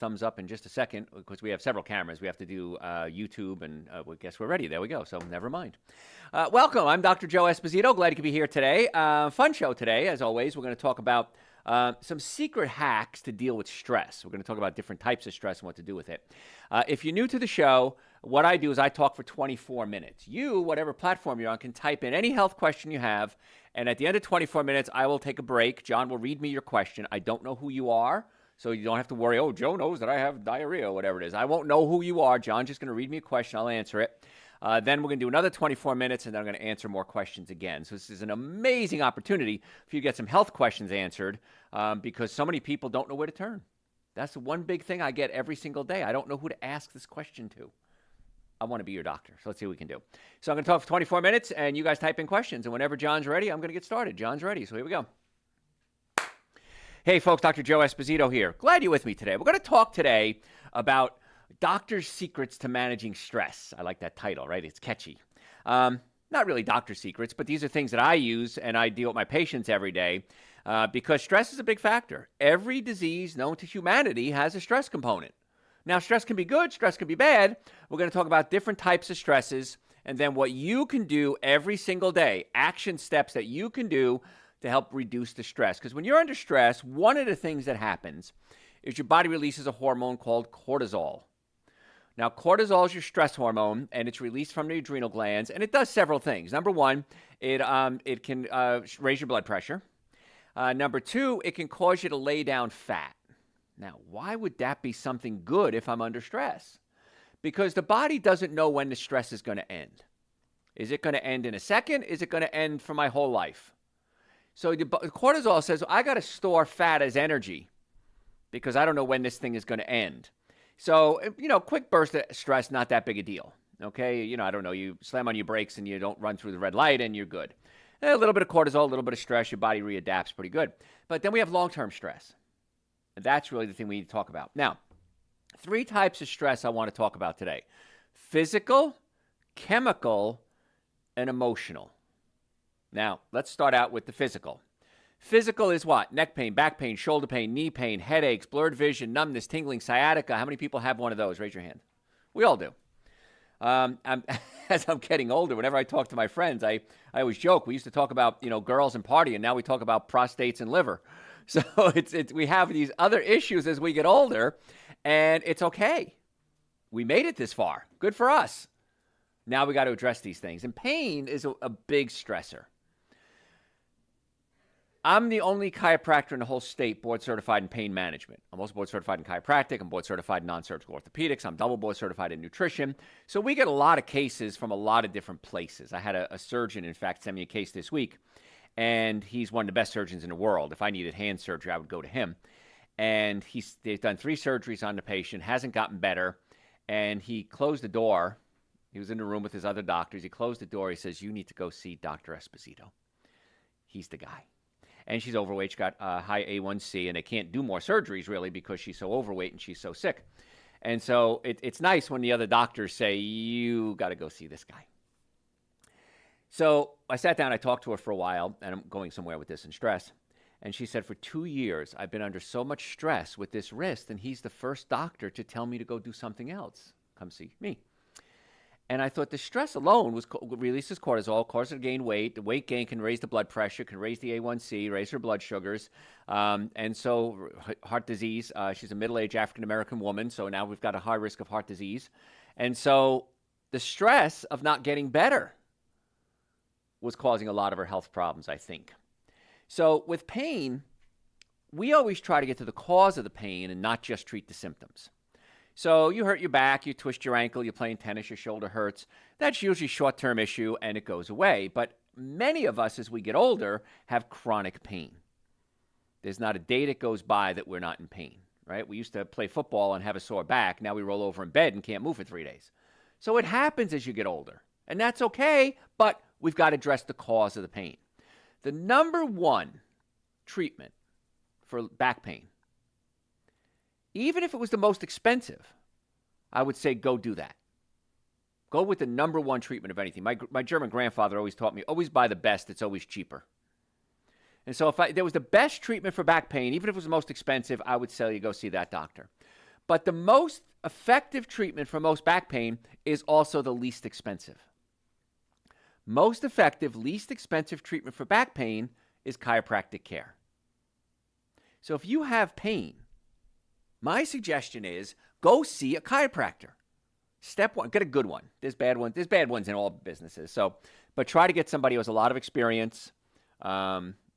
thumbs up in just a second because we have several cameras. We have to do YouTube, and well, guess we're ready. There we go. So never mind. Welcome. I'm Dr. Joe Esposito. Glad you could be here today. Fun show today, as always. We're going to talk about some secret hacks to deal with stress. We're going to talk about different types of stress and what to do with it. If you're new to the show, what I do is I talk for 24 minutes. You, whatever platform you're on, can type in any health question you have, and at the end of 24 minutes, I will take a break. John will read me your question. I don't know who you are, so you don't have to worry, oh, Joe knows that I have diarrhea or whatever it is. I won't know who you are. John's just going to read me a question. I'll answer it. Then we're going to do another 24 minutes, and then I'm going to answer more questions again. So this is an amazing opportunity for you to get some health questions answered because so many people don't know where to turn. That's the one big thing I get every single day. I don't know who to ask this question to. I want to be your doctor, so let's see what we can do. So I'm going to talk for 24 minutes, and you guys type in questions, and whenever John's ready, I'm going to get started. John's ready, so here we go. Hey, folks, Dr. Joe Esposito here. Glad you're with me today. We're going to talk today about doctor's secrets to managing stress. I like that title, right? It's catchy. Not really doctor secrets, but these are things that I use and I deal with my patients every day because stress is a big factor. Every disease known to humanity has a stress component. Now, stress can be good, stress can be bad. We're going to talk about different types of stresses and then what you can do every single day, action steps that you can do to help reduce the stress. Because when you're under stress, one of the things that happens is your body releases a hormone called cortisol. Now, cortisol is your stress hormone, and it's released from the adrenal glands, and it does several things. Number one, it can raise your blood pressure. Number two, it can cause you to lay down fat. Now, why would that be something good if I'm under stress? Because the body doesn't know when the stress is going to end. Is it going to end in a second? Is it going to end for my whole life? So the cortisol says, I got to store fat as energy because I don't know when this thing is going to end. So, quick burst of stress, not that big a deal. Okay, I don't know, you slam on your brakes and you don't run through the red light and you're good. A little bit of cortisol, a little bit of stress, your body readapts pretty good. But then we have long-term stress. And that's really the thing we need to talk about. Now, 3 types of stress I want to talk about today. Physical, chemical, and emotional. Now, let's start out with the physical. Physical is what? Neck pain, back pain, shoulder pain, knee pain, headaches, blurred vision, numbness, tingling, sciatica. How many people have one of those? Raise your hand. We all do. As I'm getting older, whenever I talk to my friends, I always joke. We used to talk about, girls and party, and now we talk about prostates and liver. So we have these other issues as we get older, and it's okay. We made it this far. Good for us. Now we got to address these things. And pain is a big stressor. I'm the only chiropractor in the whole state board certified in pain management. I'm also board certified in chiropractic. I'm board certified in non-surgical orthopedics. I'm double board certified in nutrition. So we get a lot of cases from a lot of different places. I had a surgeon, in fact, send me a case this week, and he's one of the best surgeons in the world. If I needed hand surgery, I would go to him. And they've done 3 surgeries on the patient, hasn't gotten better, and he closed the door. He was in the room with his other doctors. He closed the door. He says, you need to go see Dr. Esposito. He's the guy. And she's overweight. She's got high A1C, and they can't do more surgeries, really, because she's so overweight and she's so sick. And so it's nice when the other doctors say, you got to go see this guy. So I sat down. I talked to her for a while, and I'm going somewhere with this and stress. And she said, for 2 years, I've been under so much stress with this wrist, and he's the first doctor to tell me to go do something else. Come see me. And I thought the stress alone releases cortisol, causes her to gain weight. The weight gain can raise the blood pressure, can raise the A1C, raise her blood sugars. And so heart disease, she's a middle-aged African-American woman, so now we've got a high risk of heart disease. And so the stress of not getting better was causing a lot of her health problems, I think. So with pain, we always try to get to the cause of the pain and not just treat the symptoms. So you hurt your back, you twist your ankle, you're playing tennis, your shoulder hurts. That's usually a short-term issue, and it goes away. But many of us, as we get older, have chronic pain. There's not a day that goes by that we're not in pain, right? We used to play football and have a sore back. Now we roll over in bed and can't move for 3 days. So it happens as you get older, and that's okay, but we've got to address the cause of the pain. The number one treatment for back pain, even if it was the most expensive, I would say go do that. Go with the number one treatment of anything. My German grandfather always taught me, always buy the best. It's always cheaper. And so if there was the best treatment for back pain, even if it was the most expensive, I would say you go see that doctor. But the most effective treatment for most back pain is also the least expensive. Most effective, least expensive treatment for back pain is chiropractic care. So if you have pain, my suggestion is go see a chiropractor. Step one, get a good one. There's bad ones. There's bad ones in all businesses. But try to get somebody who has a lot of experience.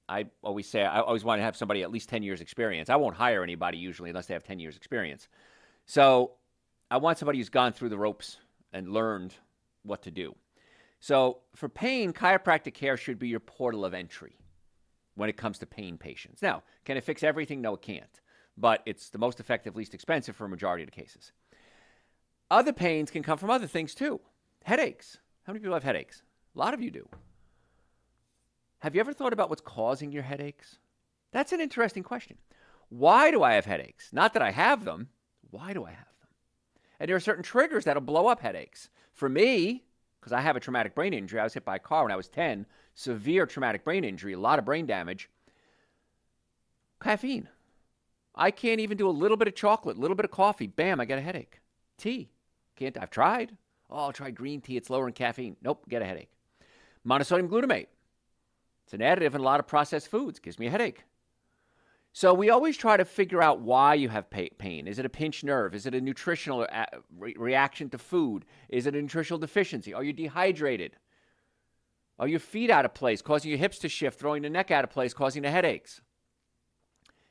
I always want to have somebody at least 10 years experience. I won't hire anybody usually unless they have 10 years experience. So I want somebody who's gone through the ropes and learned what to do. So for pain, chiropractic care should be your portal of entry when it comes to pain patients. Now, can it fix everything? No, it can't. But it's the most effective, least expensive for a majority of the cases. Other pains can come from other things too. Headaches. How many people have headaches? A lot of you do. Have you ever thought about what's causing your headaches? That's an interesting question. Why do I have headaches? Not that I have them. Why do I have them? And there are certain triggers that'll blow up headaches. For me, because I have a traumatic brain injury, I was hit by a car when I was 10, severe traumatic brain injury, a lot of brain damage. Caffeine. I can't even do a little bit of chocolate, a little bit of coffee. Bam, I get a headache. Tea. Can't. I've tried. Oh, I'll try green tea. It's lower in caffeine. Nope, get a headache. Monosodium glutamate. It's an additive in a lot of processed foods. Gives me a headache. So we always try to figure out why you have pain. Is it a pinched nerve? Is it a nutritional reaction to food? Is it a nutritional deficiency? Are you dehydrated? Are your feet out of place, causing your hips to shift, throwing the neck out of place, causing the headaches?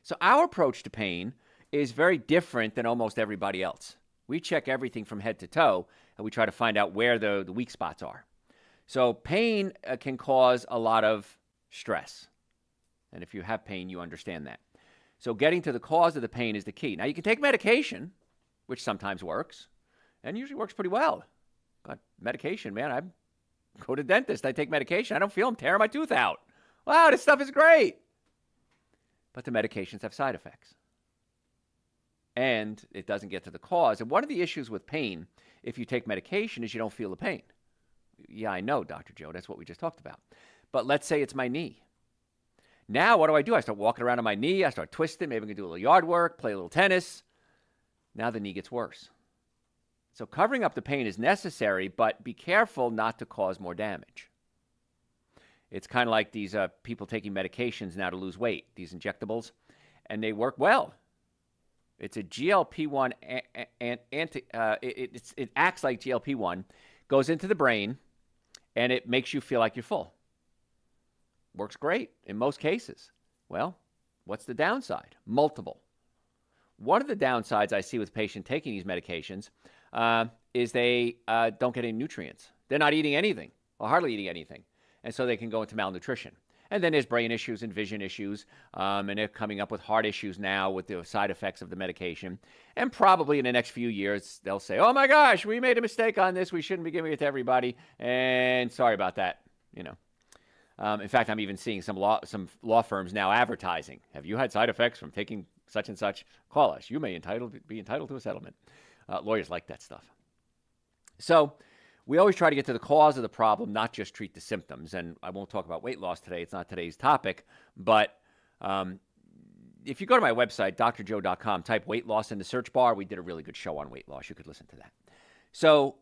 So our approach to pain is very different than almost everybody else. We check everything from head to toe, and we try to find out where the weak spots are. So pain can cause a lot of stress. And if you have pain, you understand that. So getting to the cause of the pain is the key. Now, you can take medication, which sometimes works, and usually works pretty well. Got medication, man. I go to the dentist. I take medication. I don't feel I'm tearing my tooth out. Wow, this stuff is great. But the medications have side effects. And it doesn't get to the cause. And one of the issues with pain, if you take medication, is you don't feel the pain. Yeah, I know, Dr. Joe. That's what we just talked about. But let's say it's my knee. Now, what do? I start walking around on my knee. I start twisting. Maybe I can do a little yard work, play a little tennis. Now the knee gets worse. So covering up the pain is necessary, but be careful not to cause more damage. It's kind of like these people taking medications now to lose weight, these injectables, and they work well. It's a GLP-1, it acts like GLP-1, goes into the brain, and it makes you feel like you're full. Works great in most cases. Well, what's the downside? Multiple. One of the downsides I see with patients taking these medications is they don't get any nutrients. They're not eating anything, or hardly eating anything, and so they can go into malnutrition. And then there's brain issues and vision issues, and they're coming up with heart issues now with the side effects of the medication. And probably in the next few years, they'll say, oh my gosh, we made a mistake on this. We shouldn't be giving it to everybody. And sorry about that, you know. In fact, I'm even seeing some law firms now advertising. Have you had side effects from taking such and such? Call us. You may be entitled to a settlement. Lawyers like that stuff. So we always try to get to the cause of the problem, not just treat the symptoms. And I won't talk about weight loss today. It's not today's topic. But if you go to my website, drjoe.com, type weight loss in the search bar. We did a really good show on weight loss. You could listen to that. So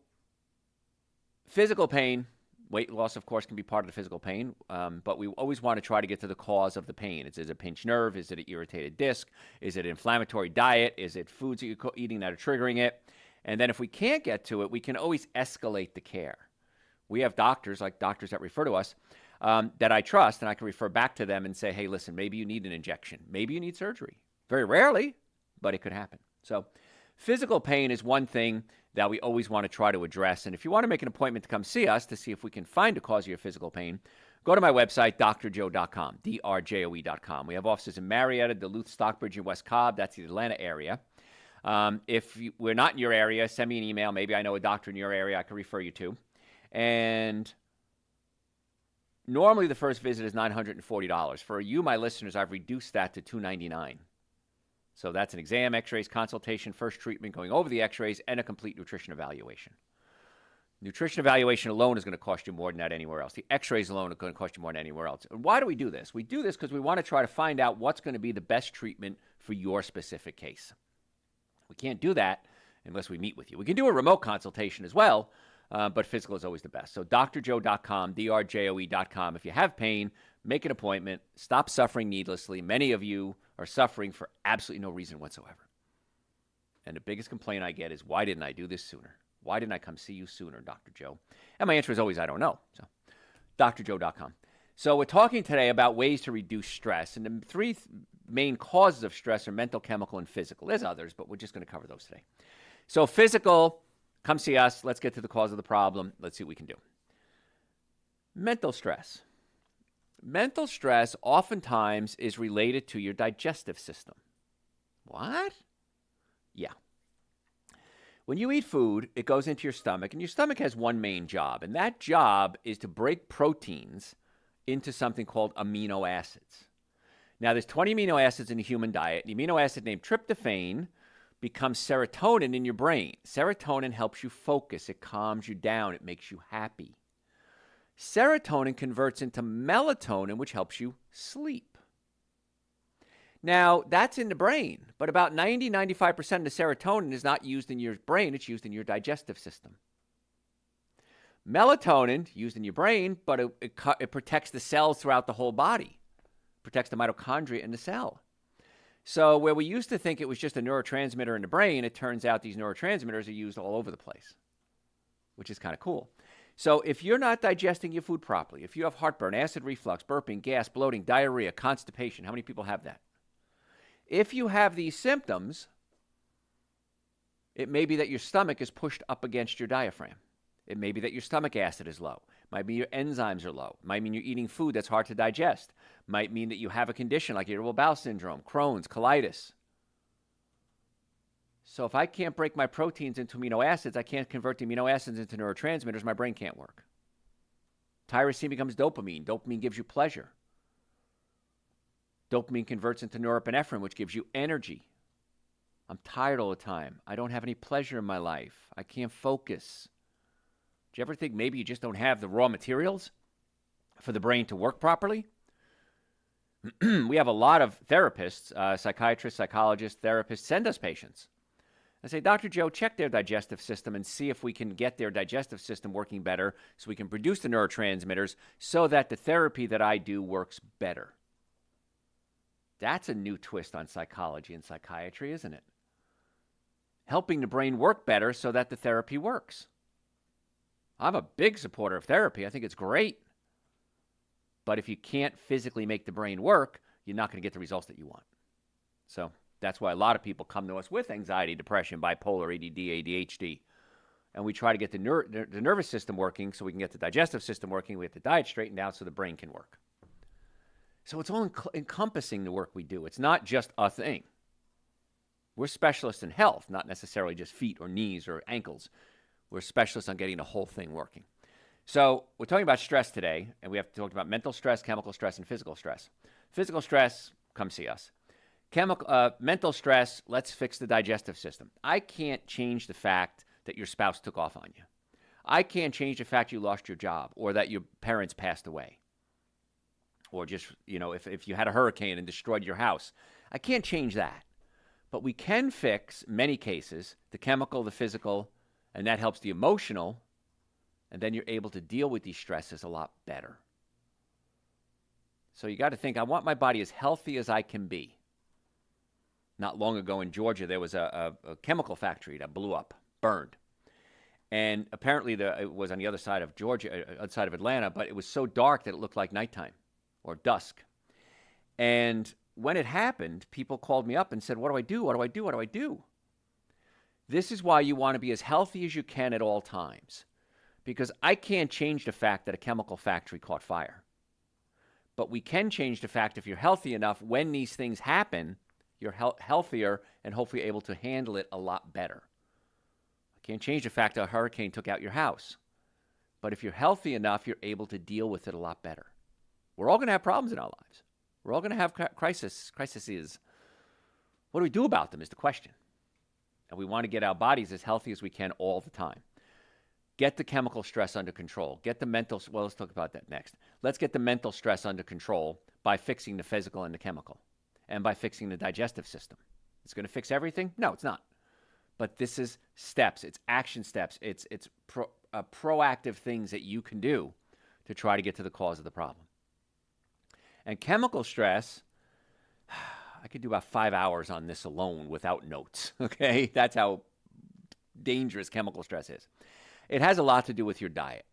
physical pain, weight loss, of course, can be part of the physical pain. But we always want to try to get to the cause of the pain. Is it a pinched nerve? Is it an irritated disc? Is it an inflammatory diet? Is it foods that you're eating that are triggering it? And then if we can't get to it, we can always escalate the care. We have doctors, like doctors that refer to us, that I trust, and I can refer back to them and say, hey, listen, maybe you need an injection. Maybe you need surgery. Very rarely, but it could happen. So physical pain is one thing that we always want to try to address. And if you want to make an appointment to come see us to see if we can find a cause of your physical pain, go to my website, drjoe.com, drjoe.com. We have offices in Marietta, Duluth, Stockbridge, and West Cobb. That's the Atlanta area. If we're not in your area, send me an email. Maybe I know a doctor in your area I can refer you to. And normally the first visit is $940. For you, my listeners, I've reduced that to $299. So that's an exam, x-rays, consultation, first treatment, going over the x-rays, and a complete nutrition evaluation. Nutrition evaluation alone is going to cost you more than that anywhere else. The x-rays alone are going to cost you more than anywhere else. And why do we do this? We do this because we want to try to find out what's going to be the best treatment for your specific case. We can't do that unless we meet with you. We can do a remote consultation as well, but physical is always the best. So drjoe.com, drjoe.com. If you have pain, make an appointment. Stop suffering needlessly. Many of you are suffering for absolutely no reason whatsoever. And the biggest complaint I get is, why didn't I do this sooner? Why didn't I come see you sooner, Dr. Joe? And my answer is always, I don't know. So drjoe.com. So we're talking today about ways to reduce stress. And the three main causes of stress are mental, chemical, and physical. There's others, but we're just going to cover those today. So physical, come see us. Let's get to the cause of the problem. Let's see what we can do. Mental stress. Mental stress oftentimes is related to your digestive system. What? Yeah. When you eat food, it goes into your stomach, and your stomach has one main job, and that job is to break proteins into something called amino acids. Now, there's 20 amino acids in the human diet. The amino acid named tryptophan becomes serotonin in your brain. Serotonin helps you focus. It calms you down. It makes you happy. Serotonin converts into melatonin, which helps you sleep. Now, that's in the brain, but about 90-95% of the serotonin is not used in your brain. It's used in your digestive system. Melatonin, used in your brain, but it protects the cells throughout the whole body. It protects the mitochondria in the cell. So where we used to think it was just a neurotransmitter in the brain, it turns out these neurotransmitters are used all over the place, which is kind of cool. So if you're not digesting your food properly, if you have heartburn, acid reflux, burping, gas, bloating, diarrhea, constipation, how many people have that? If you have these symptoms, it may be that your stomach is pushed up against your diaphragm. It may be that your stomach acid is low. It might mean your enzymes are low. It might mean you're eating food that's hard to digest. It might mean that you have a condition like irritable bowel syndrome, Crohn's, colitis. So if I can't break my proteins into amino acids, I can't convert the amino acids into neurotransmitters, my brain can't work. Tyrosine becomes dopamine. Dopamine gives you pleasure. Dopamine converts into norepinephrine, which gives you energy. I'm tired all the time. I don't have any pleasure in my life. I can't focus. Do you ever think maybe you just don't have the raw materials for the brain to work properly? We have a lot of therapists, psychiatrists, psychologists, therapists send us patients. I say, Dr. Joe, check their digestive system and see if we can get their digestive system working better so we can produce the neurotransmitters so that the therapy that I do works better. That's a new twist on psychology and psychiatry, isn't it? Helping the brain work better so that the therapy works. I'm a big supporter of therapy. I think it's great. But if you can't physically make the brain work, you're not going to get the results that you want. So that's why a lot of people come to us with anxiety, depression, bipolar, ADD, ADHD. And we try to get the nervous system working so we can get the digestive system working. We get the diet straightened out so the brain can work. So it's all encompassing the work we do. It's not just a thing. We're specialists in health, not necessarily just feet or knees or ankles. We're specialists on getting the whole thing working. So we're talking about stress today, and we have to talk about mental stress, chemical stress, and physical stress. Physical stress, come see us. Mental stress, let's fix the digestive system. I can't change the fact that your spouse took off on you. I can't change the fact you lost your job or that your parents passed away. Or just, if you had a hurricane and destroyed your house. I can't change that. But we can fix, many cases, the chemical, the physical, and that helps the emotional, and then you're able to deal with these stresses a lot better. So you got to think, I want my body as healthy as I can be. Not long ago in Georgia, there was a chemical factory that blew up, burned. And apparently it was on the other side of Georgia, other side of Atlanta, but it was so dark that it looked like nighttime or dusk. And when it happened, people called me up and said, what do I do? What do I do? What do I do? This is why you want to be as healthy as you can at all times. Because I can't change the fact that a chemical factory caught fire. But we can change the fact if you're healthy enough, when these things happen, you're healthier and hopefully able to handle it a lot better. I can't change the fact that a hurricane took out your house. But if you're healthy enough, you're able to deal with it a lot better. We're all going to have problems in our lives. We're all going to have crises. What do we do about them is the question. And we want to get our bodies as healthy as we can all the time. Get the chemical stress under control. Get the mental, well, let's talk about that next. Let's get the mental stress under control by fixing the physical and the chemical and by fixing the digestive system. It's going to fix everything? No, it's not. But this is steps. It's action steps. It's proactive things that you can do to try to get to the cause of the problem. And chemical stress, I could do about 5 hours on this alone without notes, okay? That's how dangerous chemical stress is. It has a lot to do with your diet.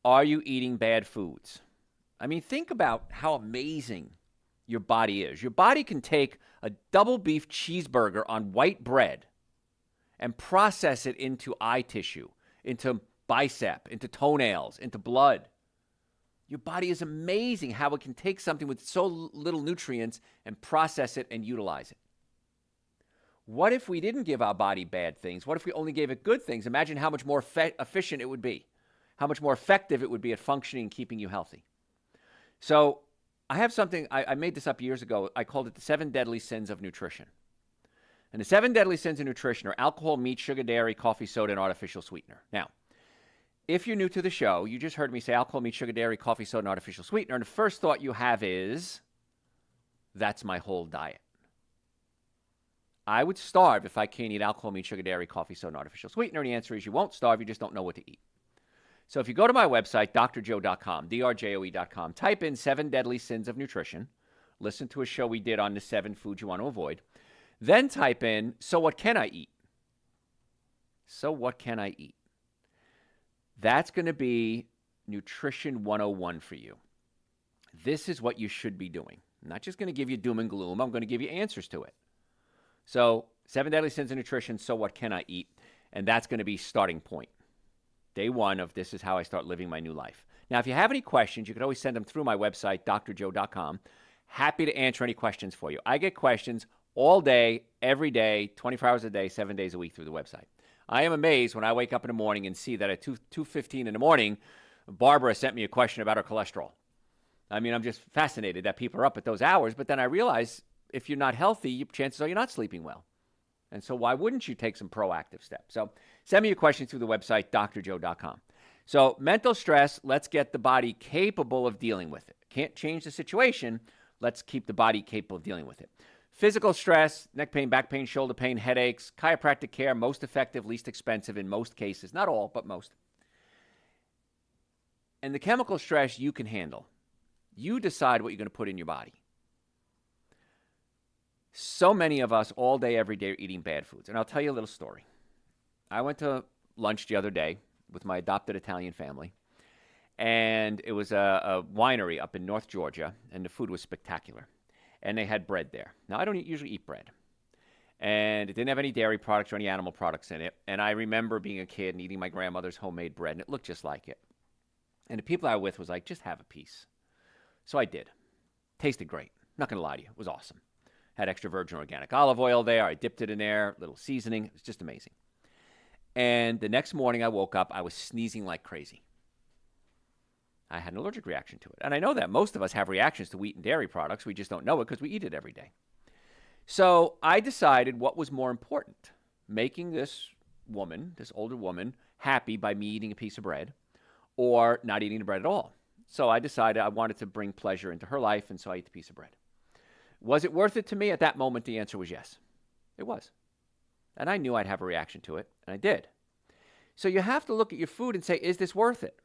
Are you eating bad foods? I mean, think about how amazing your body is. Your body can take a double beef cheeseburger on white bread and process it into eye tissue, into bicep, into toenails, into blood. Your body is amazing how it can take something with so little nutrients and process it and utilize it. What if we didn't give our body bad things? What if we only gave it good things? Imagine how much more efficient it would be, how much more effective it would be at functioning and keeping you healthy. So I have something, I made this up years ago. I called it the 7 deadly sins of nutrition. And the 7 deadly sins of nutrition are alcohol, meat, sugar, dairy, coffee, soda, and artificial sweetener. Now, if you're new to the show, you just heard me say alcohol, meat, sugar, dairy, coffee, soda, and artificial sweetener. And the first thought you have is, that's my whole diet. I would starve if I can't eat alcohol, meat, sugar, dairy, coffee, soda, and artificial sweetener. And the answer is you won't starve, you just don't know what to eat. So if you go to my website, drjoe.com, drjoe.com, type in 7 deadly sins of nutrition, listen to a show we did on the 7 foods you want to avoid, then type in, so what can I eat? So what can I eat? That's going to be Nutrition 101 for you. This is what you should be doing. I'm not just going to give you doom and gloom. I'm going to give you answers to it. So 7 deadly sins of nutrition, so what can I eat? And that's going to be starting point. Day 1 of this is how I start living my new life. Now, if you have any questions, you can always send them through my website, drjoe.com. Happy to answer any questions for you. I get questions all day, every day, 24 hours a day, 7 days a week through the website. I am amazed when I wake up in the morning and see that at 2:15 in the morning, Barbara sent me a question about her cholesterol. I mean, I'm just fascinated that people are up at those hours, but then I realize if you're not healthy, chances are you're not sleeping well. And so why wouldn't you take some proactive steps? So send me your questions through the website, drjoe.com. So mental stress, let's get the body capable of dealing with it. Can't change the situation. Let's keep the body capable of dealing with it. Physical stress, neck pain, back pain, shoulder pain, headaches, chiropractic care, most effective, least expensive in most cases. Not all, but most. And the chemical stress you can handle. You decide what you're going to put in your body. So many of us all day, every day are eating bad foods. And I'll tell you a little story. I went to lunch the other day with my adopted Italian family. And it was a winery up in North Georgia. And the food was spectacular. And they had bread there. Now, I don't usually eat bread. And it didn't have any dairy products or any animal products in it. And I remember being a kid and eating my grandmother's homemade bread. And it looked just like it. And the people I was with was like, just have a piece. So I did. Tasted great. Not going to lie to you. It was awesome. Had extra virgin organic olive oil there. I dipped it in there. Little seasoning. It was just amazing. And the next morning I woke up, I was sneezing like crazy. I had an allergic reaction to it. And I know that most of us have reactions to wheat and dairy products. We just don't know it because we eat it every day. So I decided what was more important, making this woman, this older woman, happy by me eating a piece of bread or not eating the bread at all. So I decided I wanted to bring pleasure into her life, and so I ate the piece of bread. Was it worth it to me? At that moment, the answer was yes. It was. And I knew I'd have a reaction to it, and I did. So you have to look at your food and say, is this worth it?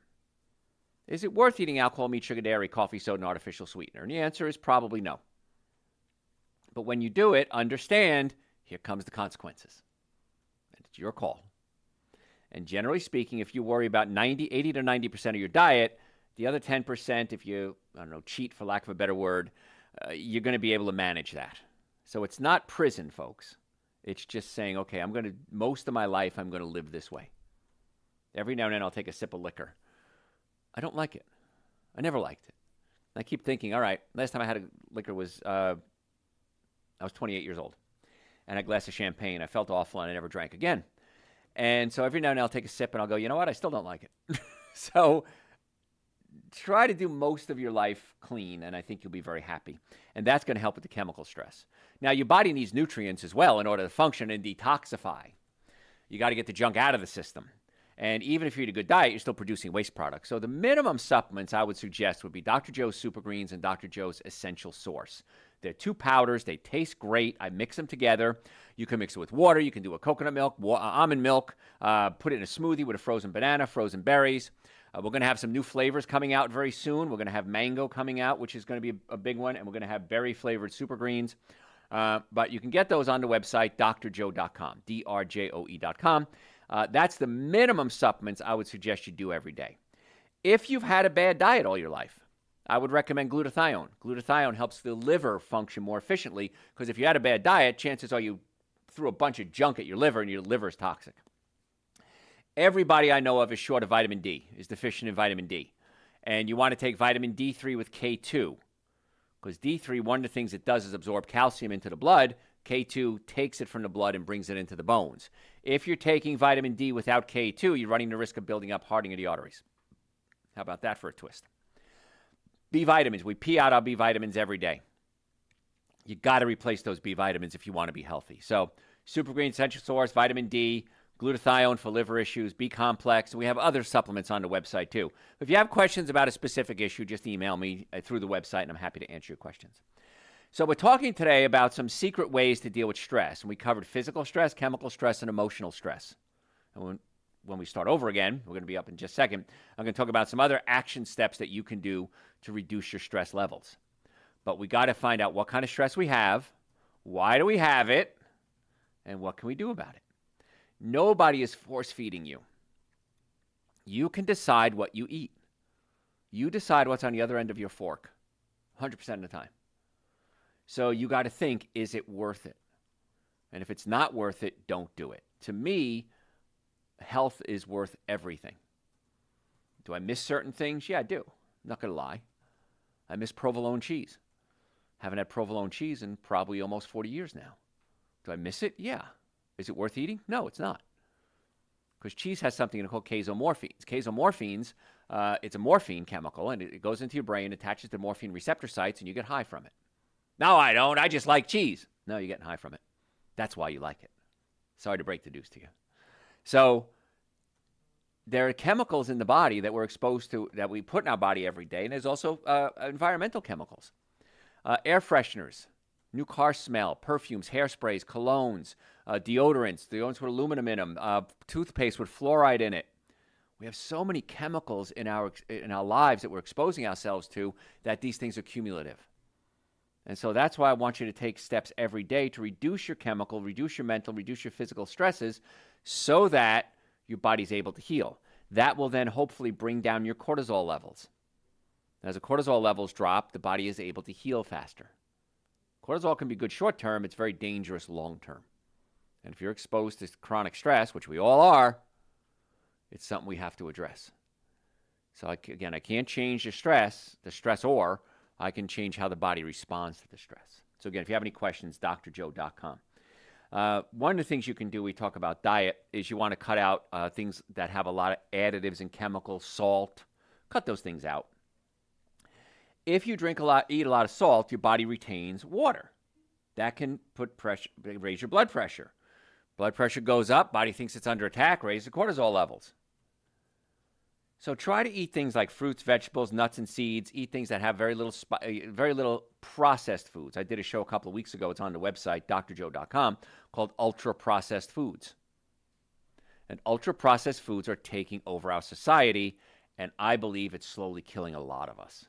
Is it worth eating alcohol, meat, sugar, dairy, coffee, soda, and artificial sweetener? And the answer is probably no. But when you do it, understand, here comes the consequences. And it's your call. And generally speaking, if you worry about 80 to 90% of your diet, the other 10%, if you, cheat for lack of a better word, you're going to be able to manage that. So it's not prison, folks. It's just saying, okay, most of my life, I'm going to live this way. Every now and then I'll take a sip of liquor. I don't like it. I never liked it. I keep thinking, all right, last time I had a liquor was, I was 28 years old. And I had a glass of champagne. I felt awful and I never drank again. And so every now and then I'll take a sip and I'll go, you know what? I still don't like it. So try to do most of your life clean, and I think you'll be very happy. And that's going to help with the chemical stress. Now, your body needs nutrients as well in order to function and detoxify. You got to get the junk out of the system. And even if you eat a good diet, you're still producing waste products. So the minimum supplements I would suggest would be Dr. Joe's Super Greens and Dr. Joe's Essential Source. They're two powders. They taste great. I mix them together. You can mix it with water. You can do a coconut milk, almond milk, put it in a smoothie with a frozen banana, frozen berries. We're going to have some new flavors coming out very soon. We're going to have mango coming out, which is going to be a big one, and we're going to have berry-flavored super greens. But you can get those on the website, drjoe.com, drjoe.com. That's the minimum supplements I would suggest you do every day. If you've had a bad diet all your life, I would recommend glutathione. Glutathione helps the liver function more efficiently because if you had a bad diet, chances are you threw a bunch of junk at your liver and your liver is toxic. Everybody I know of is short of vitamin D, is deficient in vitamin D. And you want to take vitamin D3 with K2 because D3, one of the things it does is absorb calcium into the blood. K2 takes it from the blood and brings it into the bones. If you're taking vitamin D without K2, you're running the risk of building up hardening of the arteries. How about that for a twist? B vitamins. We pee out our B vitamins every day. You got to replace those B vitamins if you want to be healthy. So, Super Green Essential Source, vitamin D, glutathione for liver issues, B complex. And we have other supplements on the website too. If you have questions about a specific issue, just email me through the website and I'm happy to answer your questions. So we're talking today about some secret ways to deal with stress. And we covered physical stress, chemical stress, and emotional stress. And when we start over again, we're going to be up in just a second, I'm going to talk about some other action steps that you can do to reduce your stress levels. But we got to find out what kind of stress we have, why do we have it, and what can we do about it. Nobody is force-feeding you. You can decide what you eat. You decide what's on the other end of your fork 100% of the time. So you got to think, is it worth it? And if it's not worth it, don't do it. To me, health is worth everything. Do I miss certain things? Yeah, I do. I'm not going to lie. I miss provolone cheese. Haven't had provolone cheese in probably almost 40 years now. Do I miss it? Yeah. Is it worth eating? No, it's not. Because cheese has something called casomorphines. Casomorphines, it's a morphine chemical, and it goes into your brain, attaches to morphine receptor sites, and you get high from it. No, I don't. I just like cheese. No, you're getting high from it. That's why you like it. Sorry to break the news to you. So there are chemicals in the body that we're exposed to, that we put in our body every day, and there's also environmental chemicals. Air fresheners, new car smell, perfumes, hairsprays, colognes, deodorants with aluminum in them, toothpaste with fluoride in it. We have so many chemicals in our lives that we're exposing ourselves to that these things are cumulative. And so that's why I want you to take steps every day to reduce your chemical, reduce your mental, reduce your physical stresses so that your body's able to heal. That will then hopefully bring down your cortisol levels. As the cortisol levels drop, the body is able to heal faster. Cortisol can be good short term, it's very dangerous long term. And if you're exposed to chronic stress, which we all are, it's something we have to address. So I can't change the stressor. I can change how the body responds to the stress. So again, if you have any questions, drjoe.com. One of the things you can do, we talk about diet, is you want to cut out things that have a lot of additives and chemicals, salt. Cut those things out. If you drink a lot, eat a lot of salt, your body retains water. That can raise your blood pressure. Blood pressure goes up, body thinks it's under attack, raises the cortisol levels. So try to eat things like fruits, vegetables, nuts, and seeds. Eat things that have very little processed foods. I did a show a couple of weeks ago. It's on the website, drjoe.com, called Ultra Processed Foods. And ultra processed foods are taking over our society, and I believe it's slowly killing a lot of us.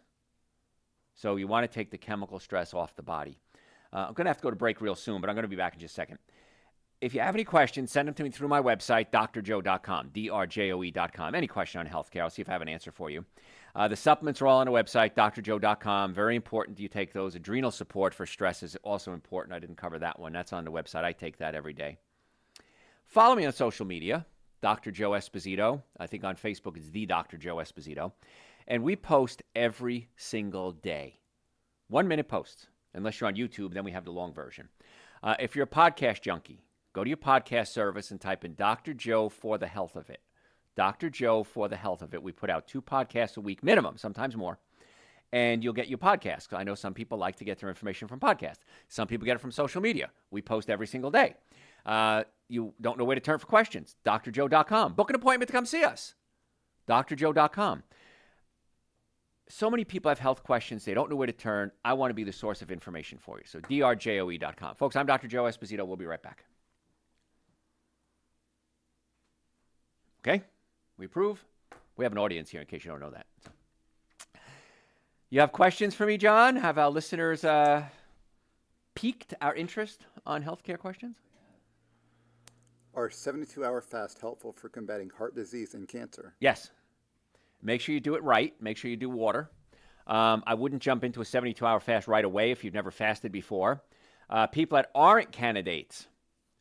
So you want to take the chemical stress off the body. I'm going to have to go to break real soon, but I'm going to be back in just a second. If you have any questions, send them to me through my website, drjoe.com, drjoe.com. Any question on healthcare, I'll see if I have an answer for you. The supplements are all on the website, drjoe.com. Very important you take those. Adrenal support for stress is also important. I didn't cover that one. That's on the website. I take that every day. Follow me on social media, Dr. Joe Esposito. I think on Facebook it's the Dr. Joe Esposito. And we post every single day. 1-minute posts. Unless you're on YouTube, then we have the long version. If you're a podcast junkie, go to your podcast service and type in Dr. Joe for the health of it. Dr. Joe for the health of it. We put out 2 podcasts a week minimum, sometimes more. And you'll get your podcast. I know some people like to get their information from podcasts. Some people get it from social media. We post every single day. You don't know where to turn for questions. drjoe.com. Book an appointment to come see us. drjoe.com. So many people have health questions. They don't know where to turn. I want to be the source of information for you. So drjoe.com. Folks, I'm Dr. Joe Esposito. We'll be right back. Okay? We approve. We have an audience here in case you don't know that. So. You have questions for me, John? Have our listeners piqued our interest on healthcare questions? Are 72-hour fast helpful for combating heart disease and cancer? Yes. Make sure you do it right. Make sure you do water. I wouldn't jump into a 72-hour fast right away if you've never fasted before. People that aren't candidates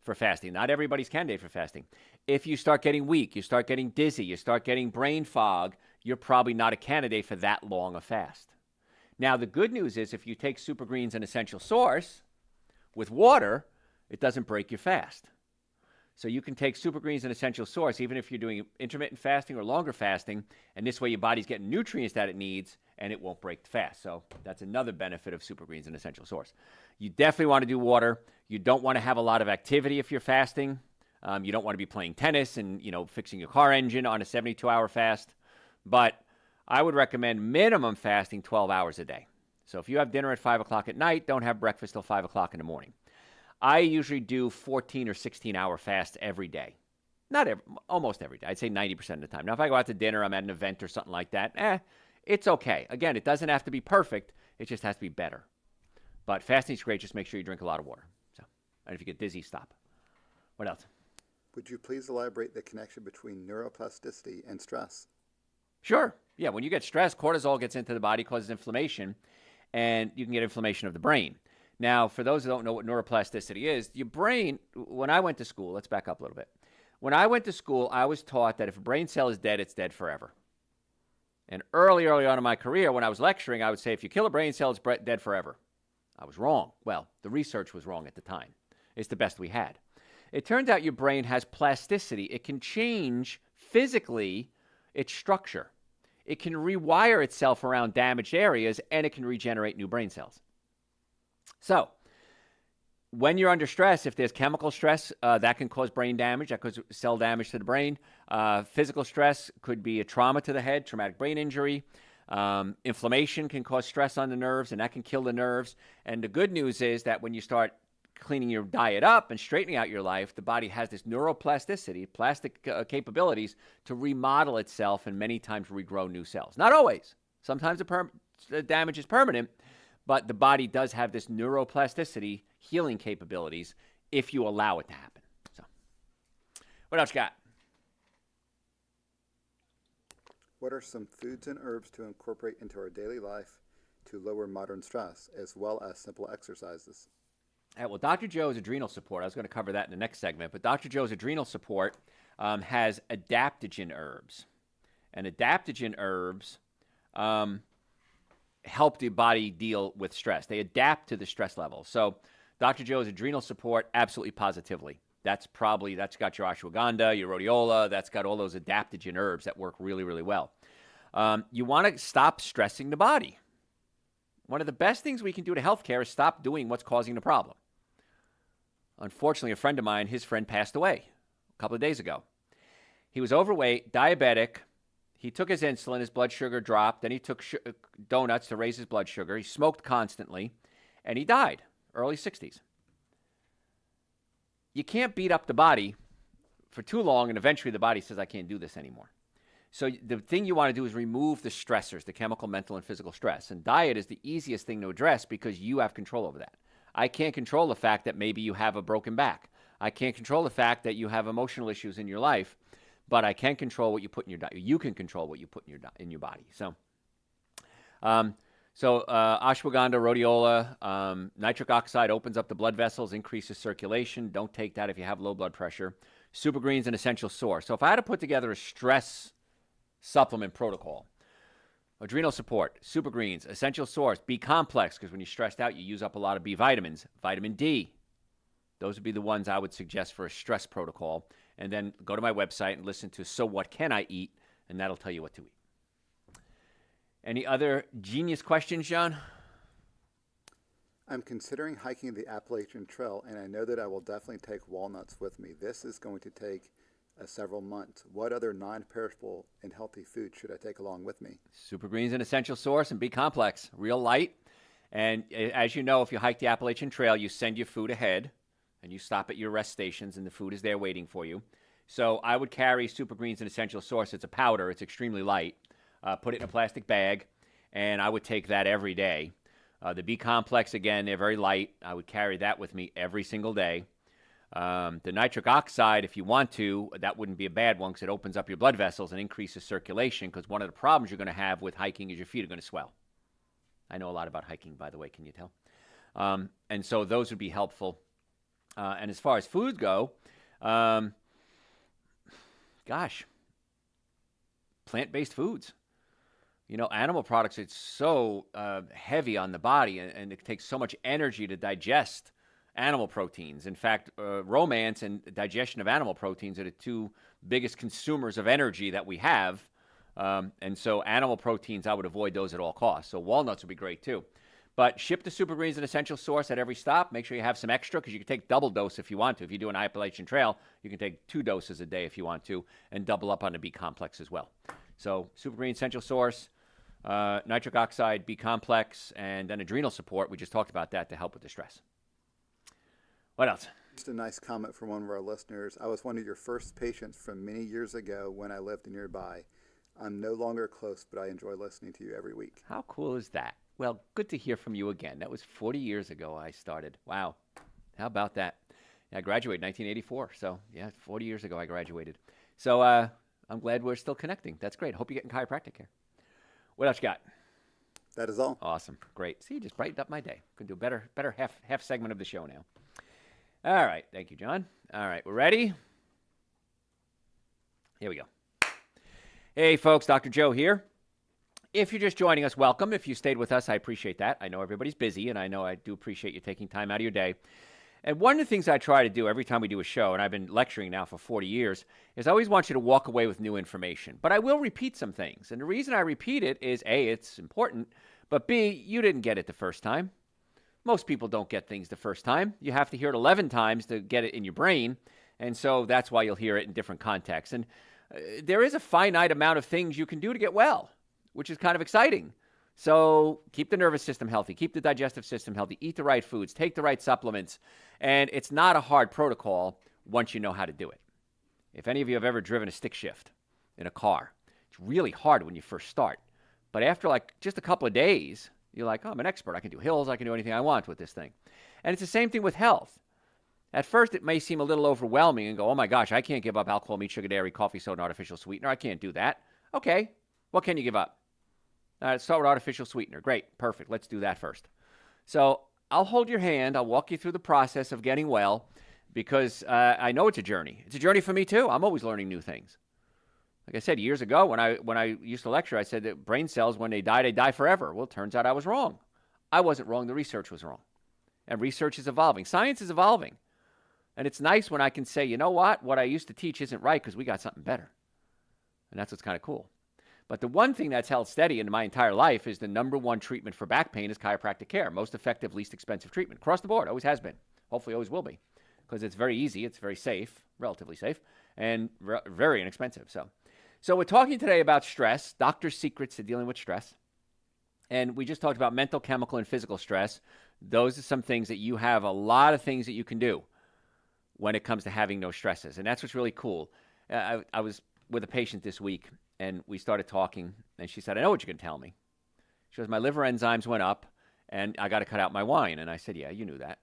for fasting, not everybody's candidate for fasting. If you start getting weak, you start getting dizzy, you start getting brain fog, you're probably not a candidate for that long a fast. Now, the good news is if you take Super Greens and Essential Source with water, it doesn't break your fast. So you can take Super Greens and Essential Source even if you're doing intermittent fasting or longer fasting, and this way your body's getting nutrients that it needs and it won't break the fast. So that's another benefit of Super Greens and Essential Source. You definitely want to do water. You don't want to have a lot of activity if you're fasting. You don't want to be playing tennis and, fixing your car engine on a 72-hour fast. But I would recommend minimum fasting 12 hours a day. So if you have dinner at 5 o'clock at night, don't have breakfast till 5 o'clock in the morning. I usually do 14 or 16-hour fasts every day. Almost every day. I'd say 90% of the time. Now, if I go out to dinner, I'm at an event or something like that, it's okay. Again, it doesn't have to be perfect. It just has to be better. But fasting's great. Just make sure you drink a lot of water. And if you get dizzy, stop. What else? Would you please elaborate the connection between neuroplasticity and stress? Sure. Yeah, when you get stressed, cortisol gets into the body, causes inflammation, and you can get inflammation of the brain. Now, for those who don't know what neuroplasticity is, your brain, when I went to school, let's back up a little bit. When I went to school, I was taught that if a brain cell is dead, it's dead forever. And early on in my career, when I was lecturing, I would say, if you kill a brain cell, it's dead forever. I was wrong. Well, the research was wrong at the time. It's the best we had. It turns out your brain has plasticity. It can change physically its structure. It can rewire itself around damaged areas, and it can regenerate new brain cells. So, when you're under stress, if there's chemical stress, that can cause brain damage, that causes cell damage to the brain. Physical stress could be a trauma to the head, traumatic brain injury. Inflammation can cause stress on the nerves, and that can kill the nerves. And the good news is that when you start cleaning your diet up and straightening out your life, the body has this neuroplasticity, plastic capabilities to remodel itself and many times regrow new cells. Not always. Sometimes the damage is permanent, but the body does have this neuroplasticity healing capabilities if you allow it to happen. So, what else you got? What are some foods and herbs to incorporate into our daily life to lower modern stress, as well as simple exercises? Well, Dr. Joe's adrenal support, I was going to cover that in the next segment, but Dr. Joe's adrenal support has adaptogen herbs. And adaptogen herbs help the body deal with stress. They adapt to the stress level. So Dr. Joe's adrenal support, absolutely positively. That's got your ashwagandha, your rhodiola, that's got all those adaptogen herbs that work really, really well. You want to stop stressing the body. One of the best things we can do to healthcare is stop doing what's causing the problem. Unfortunately, a friend of mine, his friend passed away a couple of days ago. He was overweight, diabetic. He took his insulin, his blood sugar dropped. Then he took donuts to raise his blood sugar. He smoked constantly, and he died, early 60s. You can't beat up the body for too long, and eventually the body says, I can't do this anymore. So the thing you want to do is remove the stressors, the chemical, mental, and physical stress. And diet is the easiest thing to address because you have control over that. I can't control the fact that maybe you have a broken back. I can't control the fact that you have emotional issues in your life, but I can control what you put in your diet. You can control what you put in your body. So, ashwagandha, rhodiola, nitric oxide opens up the blood vessels, increases circulation. Don't take that if you have low blood pressure. Super Greens, an essential source. So if I had to put together a stress supplement protocol, adrenal support, Super Greens, essential source, B complex, because when you're stressed out, you use up a lot of B vitamins, vitamin D. Those would be the ones I would suggest for a stress protocol. And then go to my website and listen to So What Can I Eat? And that'll tell you what to eat. Any other genius questions, John? I'm considering hiking the Appalachian Trail, and I know that I will definitely take walnuts with me. This is going to take several months. What other non-perishable and healthy food should I take along with me? Super Green's an essential source and B complex, real light. And as you know, if you hike the Appalachian Trail, you send your food ahead and you stop at your rest stations and the food is there waiting for you. So I would carry Super Green's an essential source. It's a powder. It's extremely light. Put it in a plastic bag, and I would take that every day. The B complex, again, they're very light. I would carry that with me every single day. The nitric oxide, if you want to, that wouldn't be a bad one because it opens up your blood vessels and increases circulation, because one of the problems you're going to have with hiking is your feet are going to swell. I know a lot about hiking, by the way, can you tell? And so those would be helpful. And as far as food go, plant-based foods. You know, animal products, it's so heavy on the body, and it takes so much energy to digest animal proteins. In fact, romance and digestion of animal proteins are the two biggest consumers of energy that we have. And so animal proteins, I would avoid those at all costs. So walnuts would be great too. But ship the Super Greens an essential source at every stop. Make sure you have some extra, because you can take double dose if you want to. If you do an Appalachian Trail, you can take 2 doses a day if you want to, and double up on the B complex as well. So Super Green essential source, nitric oxide, B complex, and then adrenal support. We just talked about that to help with the stress. What else? Just a nice comment from one of our listeners. I was one of your first patients from many years ago when I lived nearby. I'm no longer close, but I enjoy listening to you every week. How cool is that? Well, good to hear from you again. That was 40 years ago I started. Wow. How about that? I graduated in 1984. So, yeah, 40 years ago I graduated. So I'm glad we're still connecting. That's great. Hope you're getting chiropractic care. What else you got? That is all. Awesome. Great. See, you just brightened up my day. Can do a better half segment of the show now. All right. Thank you, John. All right. We're ready? Here we go. Hey, folks. Dr. Joe here. If you're just joining us, welcome. If you stayed with us, I appreciate that. I know everybody's busy, and I know I do appreciate you taking time out of your day. And one of the things I try to do every time we do a show, and I've been lecturing now for 40 years, is I always want you to walk away with new information. But I will repeat some things. And the reason I repeat it is, A, it's important, but B, you didn't get it the first time. Most people don't get things the first time. You have to hear it 11 times to get it in your brain, and so that's why you'll hear it in different contexts. And there is a finite amount of things you can do to get well, which is kind of exciting. So keep the nervous system healthy, keep the digestive system healthy, eat the right foods, take the right supplements, and it's not a hard protocol once you know how to do it. If any of you have ever driven a stick shift in a car, it's really hard when you first start. But after like just a couple of days, you're like, oh, I'm an expert. I can do hills. I can do anything I want with this thing. And it's the same thing with health. At first, it may seem a little overwhelming and go, oh my gosh, I can't give up alcohol, meat, sugar, dairy, coffee, soda, and artificial sweetener. I can't do that. Okay, what can you give up? All right, let's start with artificial sweetener. Great, perfect. Let's do that first. So I'll hold your hand. I'll walk you through the process of getting well, because I know it's a journey. It's a journey for me too. I'm always learning new things. Like I said, years ago when I used to lecture, I said that brain cells, when they die forever. Well, it turns out I was wrong. I wasn't wrong. The research was wrong. And research is evolving. Science is evolving. And it's nice when I can say, you know what I used to teach isn't right because we got something better. And that's what's kind of cool. But the one thing that's held steady in my entire life is the number one treatment for back pain is chiropractic care. Most effective, least expensive treatment. Across the board, always has been. Hopefully always will be. Because it's very easy, it's very safe, relatively safe, and very inexpensive. So we're talking today about stress, doctor's secrets to dealing with stress. And we just talked about mental, chemical, and physical stress. Those are some things that you have, a lot of things that you can do when it comes to having no stresses. And that's what's really cool. I was with a patient this week, and we started talking, and she said, I know what you're going to tell me. She goes, my liver enzymes went up, and I got to cut out my wine. And I said, yeah, you knew that.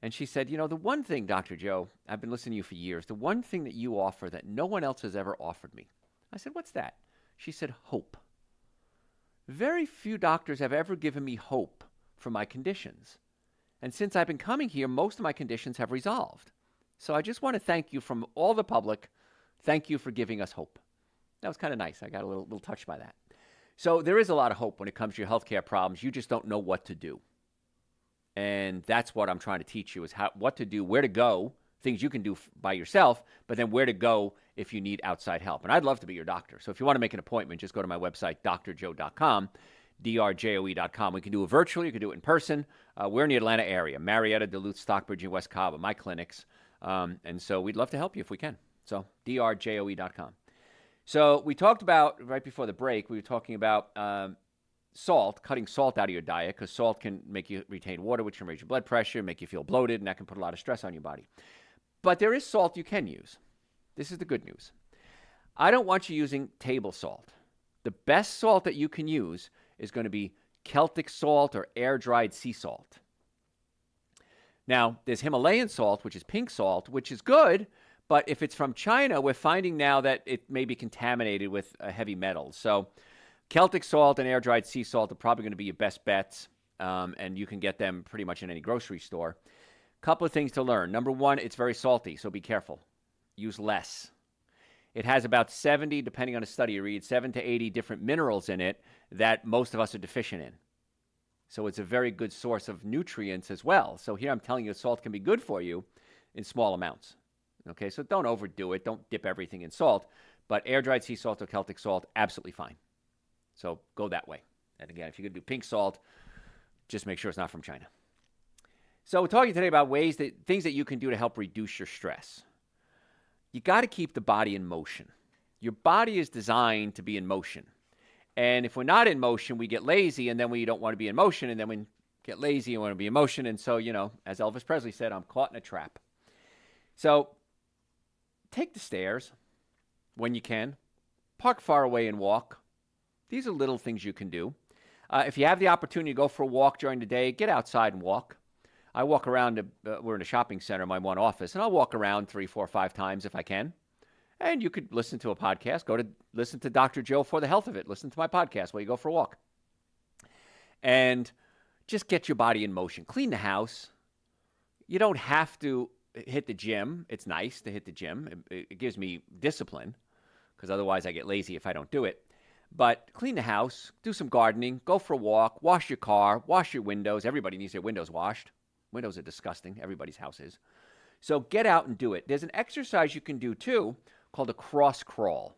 And she said, you know, the one thing, Dr. Joe, I've been listening to you for years, the one thing that you offer that no one else has ever offered me. I said, what's that? She said, hope. Very few doctors have ever given me hope for my conditions. And since I've been coming here, most of my conditions have resolved. So I just want to thank you from all the public. Thank you for giving us hope. That was kind of nice. I got a little touched by that. So there is a lot of hope when it comes to your healthcare problems. You just don't know what to do. And that's what I'm trying to teach you is what to do, where to go, things you can do by yourself, but then where to go if you need outside help. And I'd love to be your doctor. So if you want to make an appointment, just go to my website, drjoe.com, drjoe.com. We can do it virtually. You can do it in person. We're in the Atlanta area, Marietta, Duluth, Stockbridge, and West Cabo, my clinics. And so we'd love to help you if we can. So drjoe.com. So we talked about, right before the break, we were talking about salt, cutting salt out of your diet, because salt can make you retain water, which can raise your blood pressure, make you feel bloated, and that can put a lot of stress on your body. But there is salt you can use. This is the good news. I don't want you using table salt. The best salt that you can use is going to be Celtic salt or air-dried sea salt. Now, there's Himalayan salt, which is pink salt, which is good, but if it's from China, we're finding now that it may be contaminated with heavy metals. So Celtic salt and air-dried sea salt are probably going to be your best bets, and you can get them pretty much in any grocery store. Couple of things to learn. Number one, it's very salty, so be careful. Use less. It has about 70, depending on the study you read, 7 to 80 different minerals in it that most of us are deficient in. So it's a very good source of nutrients as well. So here I'm telling you salt can be good for you in small amounts. Okay, so don't overdo it. Don't dip everything in salt. But air-dried sea salt or Celtic salt, absolutely fine. So go that way. And again, if you could do pink salt, just make sure it's not from China. So we're talking today about things that you can do to help reduce your stress. You got to keep the body in motion. Your body is designed to be in motion. And if we're not in motion, we get lazy, and then we don't want to be in motion, and then we get lazy and want to be in motion. And so, as Elvis Presley said, I'm caught in a trap. So take the stairs when you can. Park far away and walk. These are little things you can do. If you have the opportunity to go for a walk during the day, get outside and walk. I walk around, we're in a shopping center, my one office, and I'll walk around 3, 4, 5 times if I can. And you could listen to a podcast. Go to listen to Dr. Joe for the health of it. Listen to my podcast while you go for a walk. And just get your body in motion. Clean the house. You don't have to hit the gym. It's nice to hit the gym. It gives me discipline, because otherwise I get lazy if I don't do it. But clean the house, do some gardening, go for a walk, wash your car, wash your windows. Everybody needs their windows washed. Windows are disgusting. Everybody's house is. So get out and do it. There's an exercise you can do, too, called a cross crawl.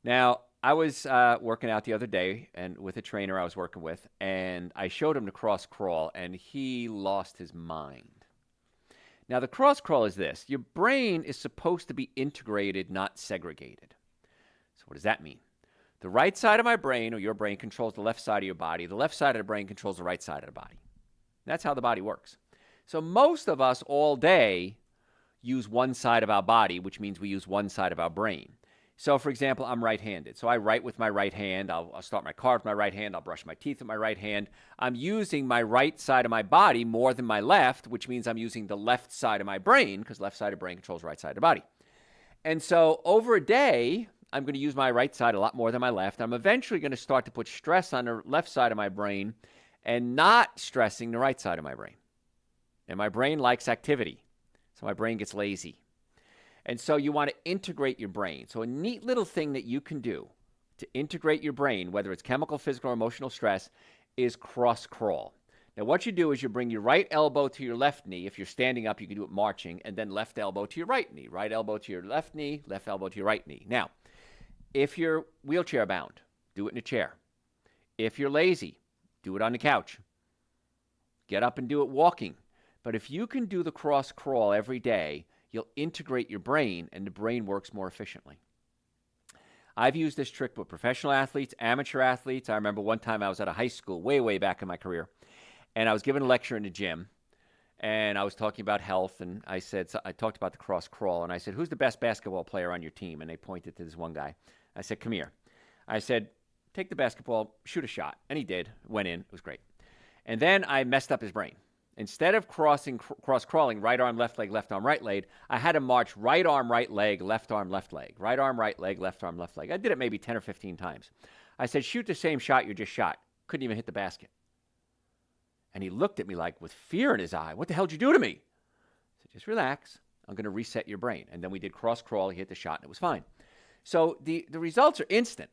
Now, I was working out the other day and with a trainer I was working with, and I showed him the cross crawl, and he lost his mind. Now, the cross crawl is this. Your brain is supposed to be integrated, not segregated. So what does that mean? The right side of my brain, or your brain, controls the left side of your body. The left side of the brain controls the right side of the body. That's how the body works. So most of us all day use one side of our body, which means we use one side of our brain. So, for example, I'm right-handed. So I write with my right hand. I'll start my car with my right hand. I'll brush my teeth with my right hand. I'm using my right side of my body more than my left, which means I'm using the left side of my brain, because left side of the brain controls the right side of the body. And so over a day, I'm going to use my right side a lot more than my left. I'm eventually going to start to put stress on the left side of my brain and not stressing the right side of my brain. And my brain likes activity, so my brain gets lazy. And so you want to integrate your brain. So a neat little thing that you can do to integrate your brain, whether it's chemical, physical, or emotional stress, is cross crawl. Now what you do is you bring your right elbow to your left knee. If you're standing up, you can do it marching, and then left elbow to your right knee. Right elbow to your left knee, left elbow to your right knee. Now, if you're wheelchair bound, do it in a chair. If you're lazy, do it on the couch. Get up and do it walking. But if you can do the cross crawl every day, you'll integrate your brain, and the brain works more efficiently. I've used this trick with professional athletes, amateur athletes. I remember one time I was at a high school, way back in my career, and I was giving a lecture in the gym, and I was talking about health, and I talked about the cross crawl, and I said, who's the best basketball player on your team? And they pointed to this one guy. I said, come here. I said, take the basketball, shoot a shot. And he did, went in, it was great. And then I messed up his brain. Instead of cross-crawling, right arm, left leg, left arm, right leg, I had him march right arm, right leg, left arm, left leg. Right arm, right leg, left arm, left leg. I did it maybe 10 or 15 times. I said, shoot the same shot you just shot. Couldn't even hit the basket. And he looked at me like with fear in his eye. What the hell did you do to me? I said, just relax. I'm going to reset your brain. And then we did cross-crawl. He hit the shot, and it was fine. So the results are instant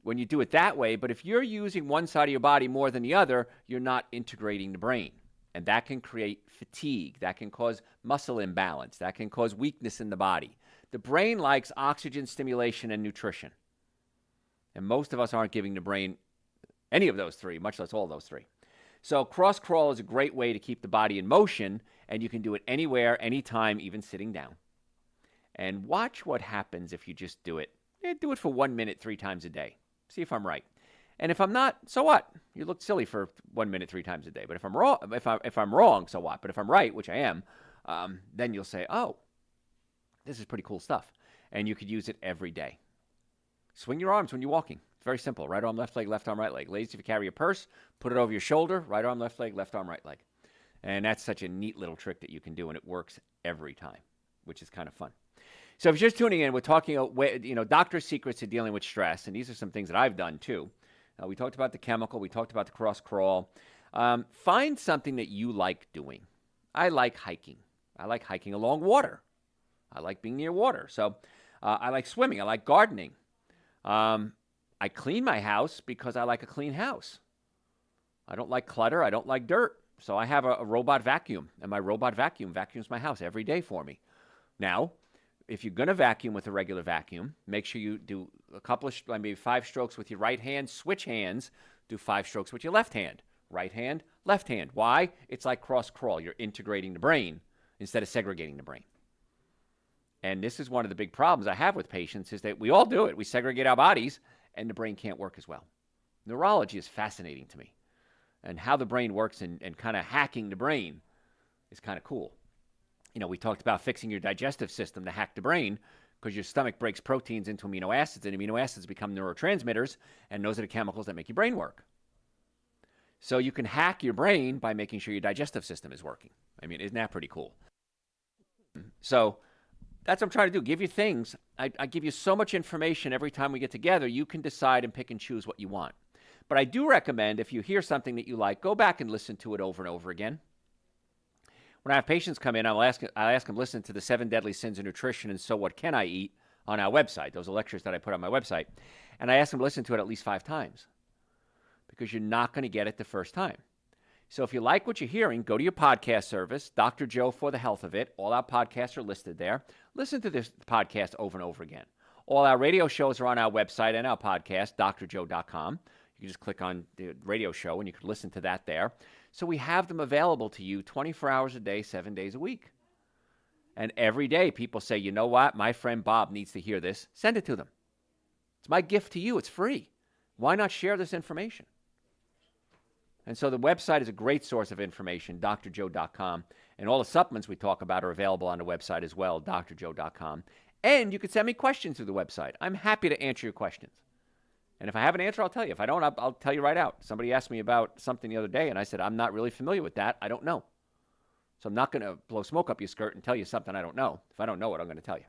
when you do it that way. But if you're using one side of your body more than the other, you're not integrating the brain. And that can create fatigue. That can cause muscle imbalance. That can cause weakness in the body. The brain likes oxygen, stimulation, and nutrition. And most of us aren't giving the brain any of those three, much less all those three. So cross crawl is a great way to keep the body in motion, and you can do it anywhere, anytime, even sitting down. And watch what happens if you just do it. Do it for 1 minute 3 times a day. See if I'm right. And if I'm not, so what? You look silly for 1 minute 3 times a day. But if I'm wrong, if I'm wrong, so what? But if I'm right, which I am, then you'll say, oh, this is pretty cool stuff. And you could use it every day. Swing your arms when you're walking. It's very simple. Right arm, left leg, left arm, right leg. Ladies, if you carry a purse, put it over your shoulder. Right arm, left leg, left arm, right leg. And that's such a neat little trick that you can do, and it works every time, which is kind of fun. So if you're just tuning in, we're talking about, doctor's secrets to dealing with stress, and these are some things that I've done too. We talked about the chemical. We talked about the cross crawl. Find something that you like doing. I like hiking. I like hiking along water. I like being near water. So I like swimming. I like gardening. I clean my house because I like a clean house. I don't like clutter. I don't like dirt. So I have a robot vacuum, and my robot vacuum vacuums my house every day for me. Now, if you're going to vacuum with a regular vacuum, make sure you do a couple of, maybe 5 strokes with your right hand, switch hands, do 5 strokes with your left hand. Right hand, left hand. Why? It's like cross crawl. You're integrating the brain instead of segregating the brain. And this is one of the big problems I have with patients is that we all do it. We segregate our bodies, and the brain can't work as well. Neurology is fascinating to me. And how the brain works and kind of hacking the brain is kind of cool. We talked about fixing your digestive system to hack the brain because your stomach breaks proteins into amino acids, and amino acids become neurotransmitters, and those are the chemicals that make your brain work. So you can hack your brain by making sure your digestive system is working. I mean, isn't that pretty cool? So that's what I'm trying to do. Give you things. I give you so much information every time we get together. You can decide and pick and choose what you want. But I do recommend if you hear something that you like, go back and listen to it over and over again. When I have patients come in, I'll ask them, listen to the 7 Deadly Sins of Nutrition and So What Can I Eat on our website. Those are lectures that I put on my website. And I ask them to listen to it at least 5 times because you're not going to get it the first time. So if you like what you're hearing, go to your podcast service, Dr. Joe for the Health of It. All our podcasts are listed there. Listen to this podcast over and over again. All our radio shows are on our website and our podcast, drjoe.com. You can just click on the radio show and you can listen to that there. So we have them available to you 24 hours a day, 7 days a week. And every day people say, you know what? My friend Bob needs to hear this. Send it to them. It's my gift to you. It's free. Why not share this information? And so the website is a great source of information, drjoe.com. And all the supplements we talk about are available on the website as well, drjoe.com. And you can send me questions through the website. I'm happy to answer your questions. And if I have an answer, I'll tell you. If I don't, I'll tell you right out. Somebody asked me about something the other day, and I said, I'm not really familiar with that. I don't know. So I'm not going to blow smoke up your skirt and tell you something I don't know. If I don't know it, I'm going to tell you.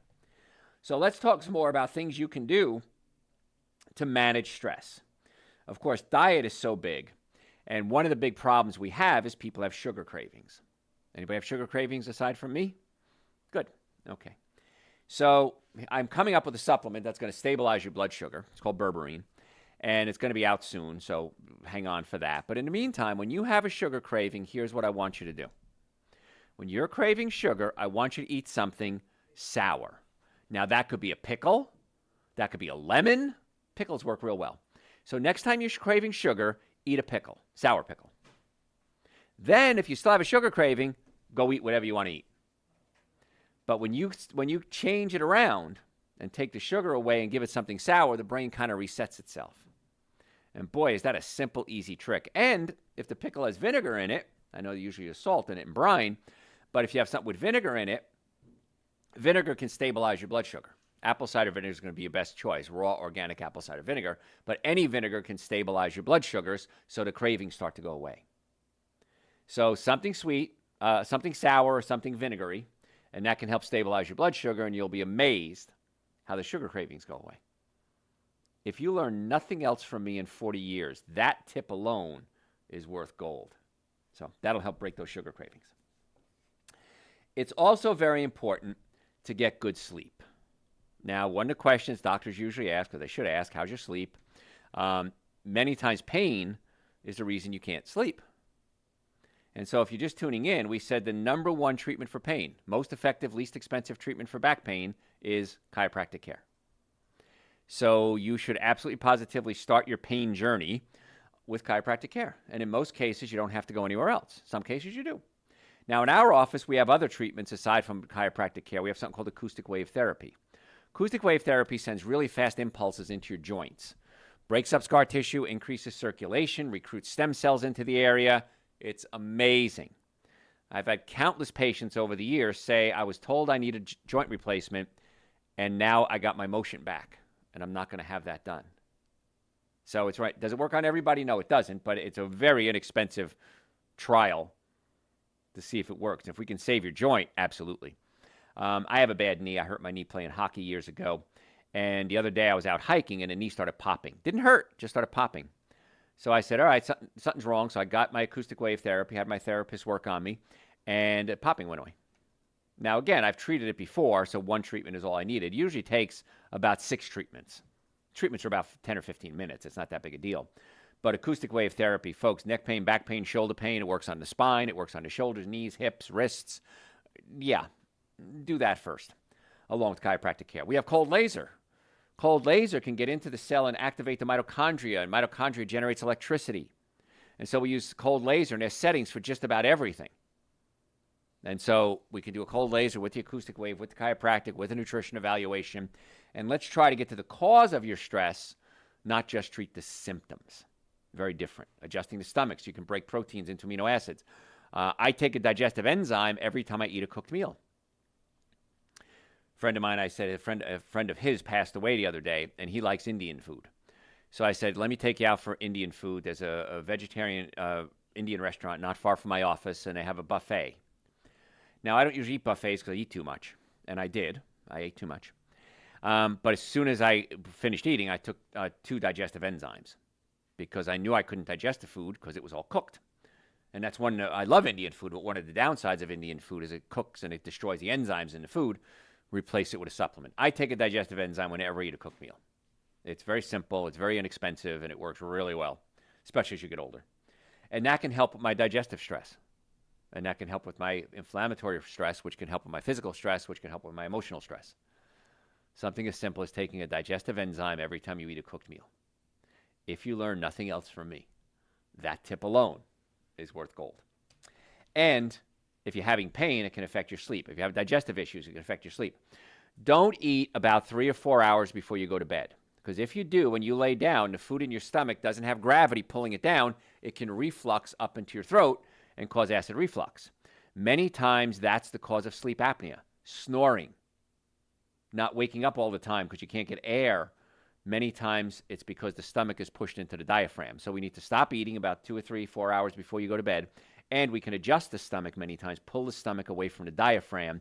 So let's talk some more about things you can do to manage stress. Of course, diet is so big. And one of the big problems we have is people have sugar cravings. Anybody have sugar cravings aside from me? Good. Okay. So I'm coming up with a supplement that's going to stabilize your blood sugar. It's called berberine. And it's going to be out soon, so hang on for that. But in the meantime, when you have a sugar craving, here's what I want you to do. When you're craving sugar, I want you to eat something sour. Now, that could be a pickle. That could be a lemon. Pickles work real well. So next time you're craving sugar, eat a pickle, sour pickle. Then, if you still have a sugar craving, go eat whatever you want to eat. But when you change it around and take the sugar away and give it something sour, the brain kind of resets itself. And boy, is that a simple, easy trick. And if the pickle has vinegar in it, I know usually there's salt in it and brine, but if you have something with vinegar in it, vinegar can stabilize your blood sugar. Apple cider vinegar is going to be your best choice, raw organic apple cider vinegar, but any vinegar can stabilize your blood sugars so the cravings start to go away. So something sweet, something sour, or something vinegary, and that can help stabilize your blood sugar, and you'll be amazed how the sugar cravings go away. If you learn nothing else from me in 40 years, that tip alone is worth gold. So that'll help break those sugar cravings. It's also very important to get good sleep. Now, one of the questions doctors usually ask, or they should ask, how's your sleep? Many times pain is the reason you can't sleep. And so if you're just tuning in, we said the number one treatment for pain, most effective, least expensive treatment for back pain is chiropractic care. So you should absolutely positively start your pain journey with chiropractic care. And in most cases, you don't have to go anywhere else. Some cases you do. Now, in our office, we have other treatments aside from chiropractic care. We have something called acoustic wave therapy. Acoustic wave therapy sends really fast impulses into your joints, breaks up scar tissue, increases circulation, recruits stem cells into the area. It's amazing. I've had countless patients over the years say, I was told I needed joint replacement, and now I got my motion back, and I'm not going to have that done. So it's right. Does it work on everybody? No, it doesn't, but it's a very inexpensive trial to see if it works. If we can save your joint, absolutely. I have a bad knee. I hurt my knee playing hockey years ago, and the other day I was out hiking, and the knee started popping. Didn't hurt, just started popping. So I said, all right, something's wrong. So I got my acoustic wave therapy, had my therapist work on me, and popping went away. Now, again, I've treated it before, so one treatment is all I needed. It usually takes about 6 treatments. Treatments are about 10 or 15 minutes. It's not that big a deal. But acoustic wave therapy, folks, neck pain, back pain, shoulder pain, it works on the spine, it works on the shoulders, knees, hips, wrists. Yeah, do that first, along with chiropractic care. We have cold laser. Cold laser can get into the cell and activate the mitochondria, and mitochondria generates electricity. And so we use cold laser, and there's settings for just about everything. And so we can do a cold laser with the acoustic wave, with the chiropractic, with a nutrition evaluation. And let's try to get to the cause of your stress, not just treat the symptoms. Very different. Adjusting the stomach so you can break proteins into amino acids. I take a digestive enzyme every time I eat a cooked meal. A friend of mine, a friend of his passed away the other day, and he likes Indian food. So I said, let me take you out for Indian food. There's a vegetarian Indian restaurant not far from my office, and they have a buffet. Now, I don't usually eat buffets because I eat too much, and I did. I ate too much. But as soon as I finished eating, I took 2 digestive enzymes because I knew I couldn't digest the food because it was all cooked. And that's one, I love Indian food, but one of the downsides of Indian food is it cooks and it destroys the enzymes in the food. Replace it with a supplement. I take a digestive enzyme whenever I eat a cooked meal. It's very simple, it's very inexpensive, and it works really well, especially as you get older. And that can help with my digestive stress. And that can help with my inflammatory stress, which can help with my physical stress, which can help with my emotional stress. Something as simple as taking a digestive enzyme every time you eat a cooked meal. If you learn nothing else from me, that tip alone is worth gold. And if you're having pain, it can affect your sleep. If you have digestive issues, it can affect your sleep. Don't eat about 3 or 4 hours before you go to bed. Because if you do, when you lay down, the food in your stomach doesn't have gravity pulling it down. It can reflux up into your throat and cause acid reflux. Many times that's the cause of sleep apnea, snoring, not waking up all the time because you can't get air. Many times it's because the stomach is pushed into the diaphragm. So we need to stop eating about 2 or 3, 4 hours before you go to bed. And we can adjust the stomach many times, pull the stomach away from the diaphragm.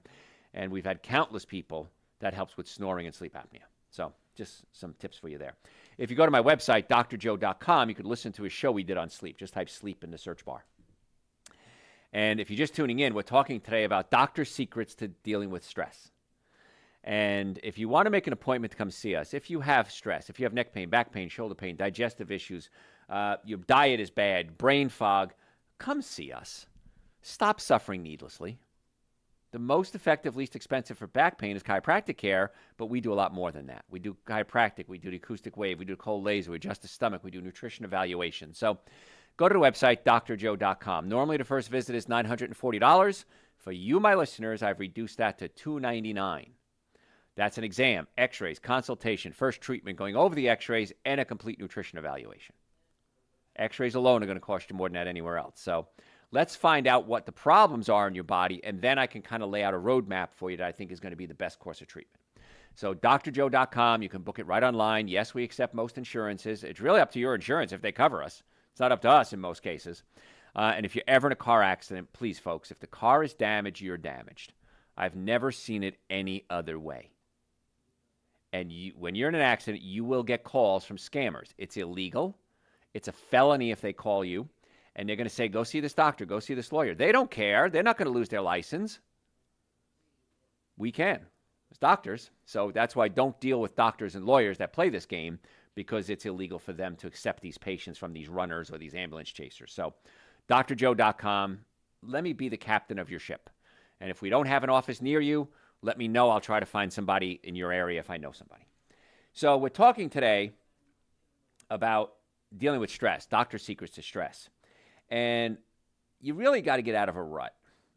And we've had countless people that helps with snoring and sleep apnea. So just some tips for you there. If you go to my website, drjoe.com, you could listen to a show we did on sleep. Just type sleep in the search bar. And if you're just tuning in, we're talking today about doctor secrets to dealing with stress. And if you want to make an appointment to come see us, if you have stress, if you have neck pain, back pain, shoulder pain, digestive issues, your diet is bad, brain fog, come see us. Stop suffering needlessly. The most effective, least expensive for back pain is chiropractic care, but we do a lot more than that. We do chiropractic, we do the acoustic wave, we do cold laser, we adjust the stomach, we do nutrition evaluation. So go to the website, drjoe.com. Normally the first visit is $940. For you, my listeners, I've reduced that to $299. That's an exam, x-rays, consultation, first treatment, going over the x-rays, and a complete nutrition evaluation. X-rays alone are going to cost you more than that anywhere else. So let's find out what the problems are in your body, and then I can kind of lay out a roadmap for you that I think is going to be the best course of treatment. So drjoe.com, you can book it right online. Yes, we accept most insurances. It's really up to your insurance if they cover us. It's not up to us in most cases. And if you're ever in a car accident, please, folks, if the car is damaged, you're damaged. I've never seen it any other way. And when you're in an accident, you will get calls from scammers. It's illegal. It's a felony if they call you. And they're going to say, go see this doctor, go see this lawyer. They don't care. They're not going to lose their license. We can. As doctors. So that's why don't deal with doctors and lawyers that play this game, because it's illegal for them to accept these patients from these runners or these ambulance chasers. So drjoe.com, let me be the captain of your ship. And if we don't have an office near you, let me know. I'll try to find somebody in your area if I know somebody. So we're talking today about dealing with stress, doctor secrets to stress. And you really got to get out of a rut.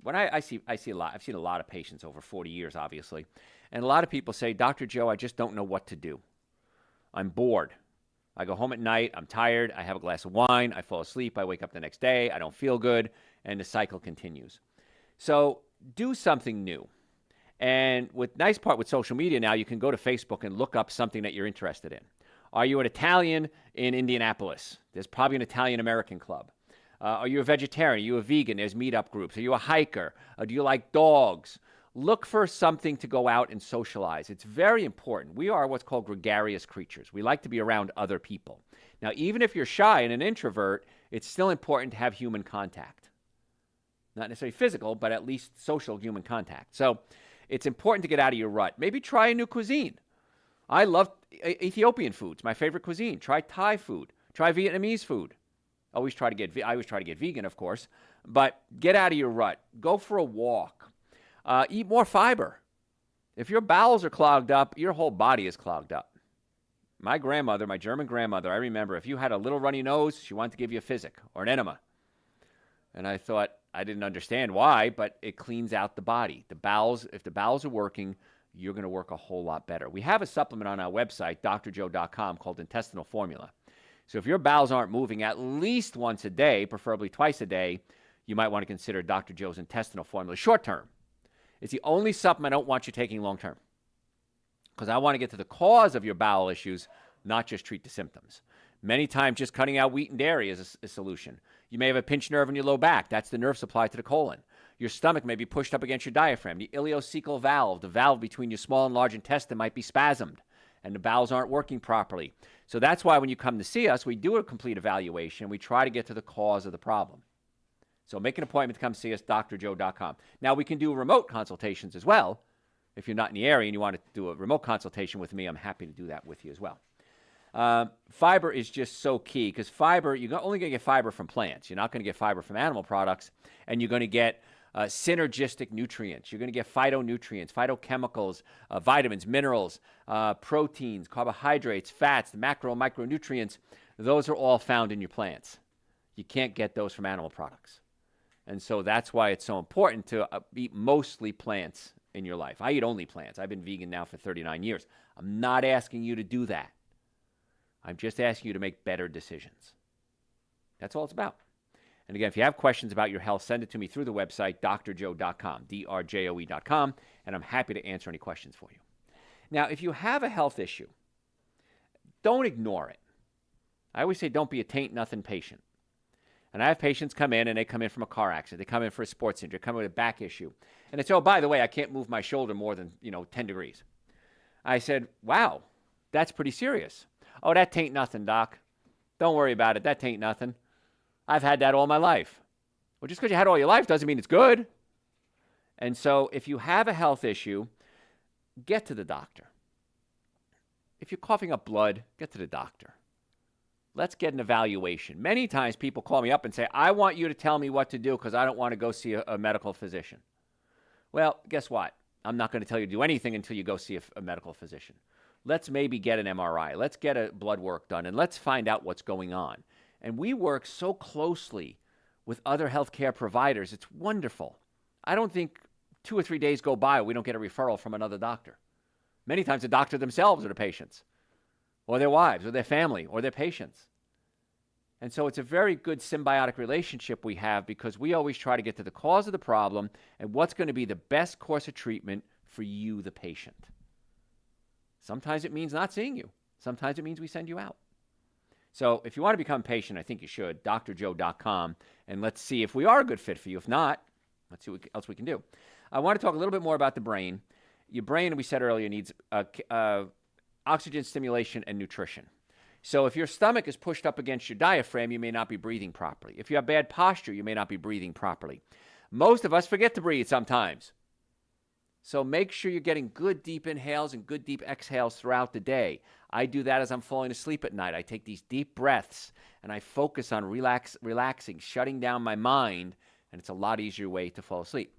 when I see a lot. I've seen a lot of patients over 40 years, obviously, and a lot of people say, Dr. Joe, I just don't know what to do. I'm bored. I go home at night. I'm tired. I have a glass of wine. I fall asleep. I wake up the next day. I don't feel good, and the cycle continues. So do something new. And nice part with social media now, you can go to Facebook and look up something that you're interested in. Are you an Italian in Indianapolis? There's probably an Italian-American club. Are you a vegetarian? Are you a vegan? There's meetup groups. Are you a hiker? Do you like dogs? Look for something to go out and socialize. It's very important. We are what's called gregarious creatures. We like to be around other people. Now, even if you're shy and an introvert, it's still important to have human contact. Not necessarily physical, but at least social human contact. So it's important to get out of your rut. Maybe try a new cuisine. I love Ethiopian food. It's my favorite cuisine. Try Thai food. Try Vietnamese food. I always try to get vegan, of course. But get out of your rut. Go for a walk. Eat more fiber. If your bowels are clogged up, your whole body is clogged up. My grandmother, my German grandmother, I remember if you had a little runny nose, she wanted to give you a Physic or an enema. And I thought, I didn't understand why, but it cleans out the body. The bowels, if the bowels are working, you're going to work a whole lot better. We have a supplement on our website, drjoe.com, called Intestinal Formula. So if your bowels aren't moving at least once a day, preferably twice a day, you might want to consider Dr. Joe's Intestinal Formula short term. It's the only supplement I don't want you taking long term, because I want to get to the cause of your bowel issues, not just treat the symptoms. Many times just cutting out wheat and dairy is a solution. You may have a pinched nerve in your low back. That's the nerve supply to the colon. Your stomach may be pushed up against your diaphragm. The ileocecal valve, the valve between your small and large intestine, might be spasmed, and the bowels aren't working properly. So that's why when you come to see us, we do a complete evaluation. We try to get to the cause of the problem. So make an appointment to come see us, drjoe.com. Now, we can do remote consultations as well. If you're not in the area and you want to do a remote consultation with me, I'm happy to do that with you as well. Fiber is just so key, because fiber, you're only going to get fiber from plants. You're not going to get fiber from animal products, and you're going to get synergistic nutrients. You're going to get phytonutrients, phytochemicals, vitamins, minerals, proteins, carbohydrates, fats, the macro and micronutrients. Those are all found in your plants. You can't get those from animal products. And so that's why it's so important to eat mostly plants in your life. I eat only plants. I've been vegan now for 39 years. I'm not asking you to do that. I'm just asking you to make better decisions. That's all it's about. And again, if you have questions about your health, send it to me through the website, drjoe.com, drjoe.com, and I'm happy to answer any questions for you. Now, if you have a health issue, don't ignore it. I always say don't be a taint-nothing patient. And I have patients come in, and they come in from a car accident. They come in for a sports injury, come in with a back issue. And they say, oh, by the way, I can't move my shoulder more than, 10 degrees. I said, wow, that's pretty serious. Oh, that tain't nothing, doc. Don't worry about it. That tain't nothing. I've had that all my life. Well, just because you had it all your life doesn't mean it's good. And so if you have a health issue, get to the doctor. If you're coughing up blood, get to the doctor. Let's get an evaluation. Many times people call me up and say, I want you to tell me what to do because I don't want to go see a medical physician. Well, guess what? I'm not going to tell you to do anything until you go see a medical physician. Let's maybe get an MRI. Let's get a blood work done, and let's find out what's going on. And we work so closely with other healthcare providers. It's wonderful. I don't think 2 or 3 days go by we don't get a referral from another doctor. Many times the doctor themselves are the patients, or their wives, or their family, or their patients. And so it's a very good symbiotic relationship we have, because we always try to get to the cause of the problem and what's going to be the best course of treatment for you, the patient. Sometimes it means not seeing you. Sometimes it means we send you out. So if you want to become a patient, I think you should, drjoe.com, and let's see if we are a good fit for you. If not, let's see what else we can do. I want to talk a little bit more about the brain. Your brain, we said earlier, needs oxygen stimulation and nutrition. So if your stomach is pushed up against your diaphragm, you may not be breathing properly. If you have bad posture, you may not be breathing properly. Most of us forget to breathe sometimes. So make sure you're getting good deep inhales and good deep exhales throughout the day. I do that as I'm falling asleep at night. I take these deep breaths and I focus on relaxing, shutting down my mind, and it's a lot easier way to fall asleep.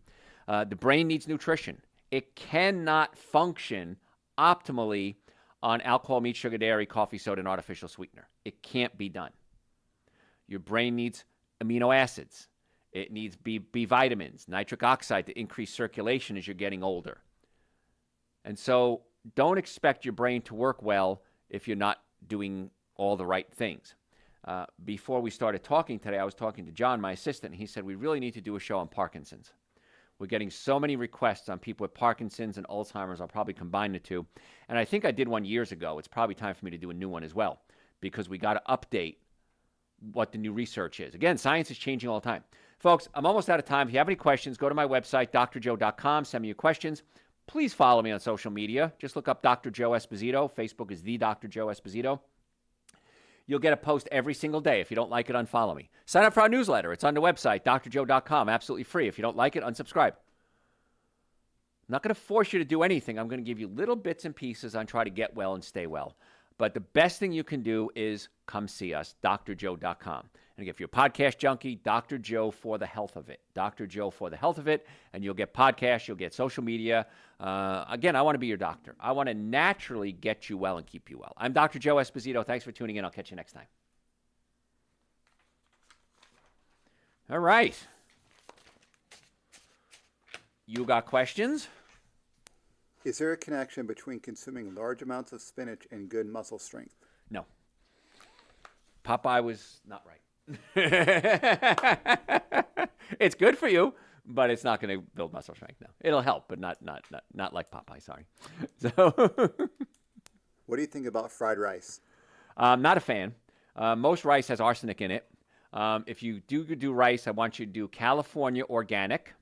The brain needs nutrition. It cannot function optimally on alcohol, meat, sugar, dairy, coffee, soda, and artificial sweetener. It can't be done. Your brain needs amino acids. It needs B vitamins, nitric oxide to increase circulation as you're getting older. And so don't expect your brain to work well if you're not doing all the right things. Before we started talking today, I was talking to John, my assistant, and he said, we really need to do a show on Parkinson's. We're getting so many requests on people with Parkinson's and Alzheimer's. I'll probably combine the two. And I think I did one years ago. It's probably time for me to do a new one as well, because we got to update what the new research is. Again, science is changing all the time. Folks, I'm almost out of time. If you have any questions, go to my website, drjoe.com. Send me your questions. Please follow me on social media. Just look up Dr. Joe Esposito. Facebook is the Dr. Joe Esposito. You'll get a post every single day. If you don't like it, unfollow me. Sign up for our newsletter. It's on the website, drjoe.com, absolutely free. If you don't like it, unsubscribe. I'm not going to force you to do anything. I'm going to give you little bits and pieces on try to get well and stay well. But the best thing you can do is come see us, drjoe.com. And if you're a podcast junkie, Dr. Joe for the health of it. Dr. Joe for the health of it. And you'll get podcasts, you'll get social media. Again, I want to be your doctor. I want to naturally get you well and keep you well. I'm Dr. Joe Esposito. Thanks for tuning in. I'll catch you next time. All right. You got questions? Is there a connection between consuming large amounts of spinach and good muscle strength? No. Popeye was not right. It's good for you, but it's not going to build muscle strength. No, it'll help, but not like Popeye. Sorry. So, what do you think about fried rice? Not a fan. Most rice has arsenic in it. If you do rice, I want you to do California organic,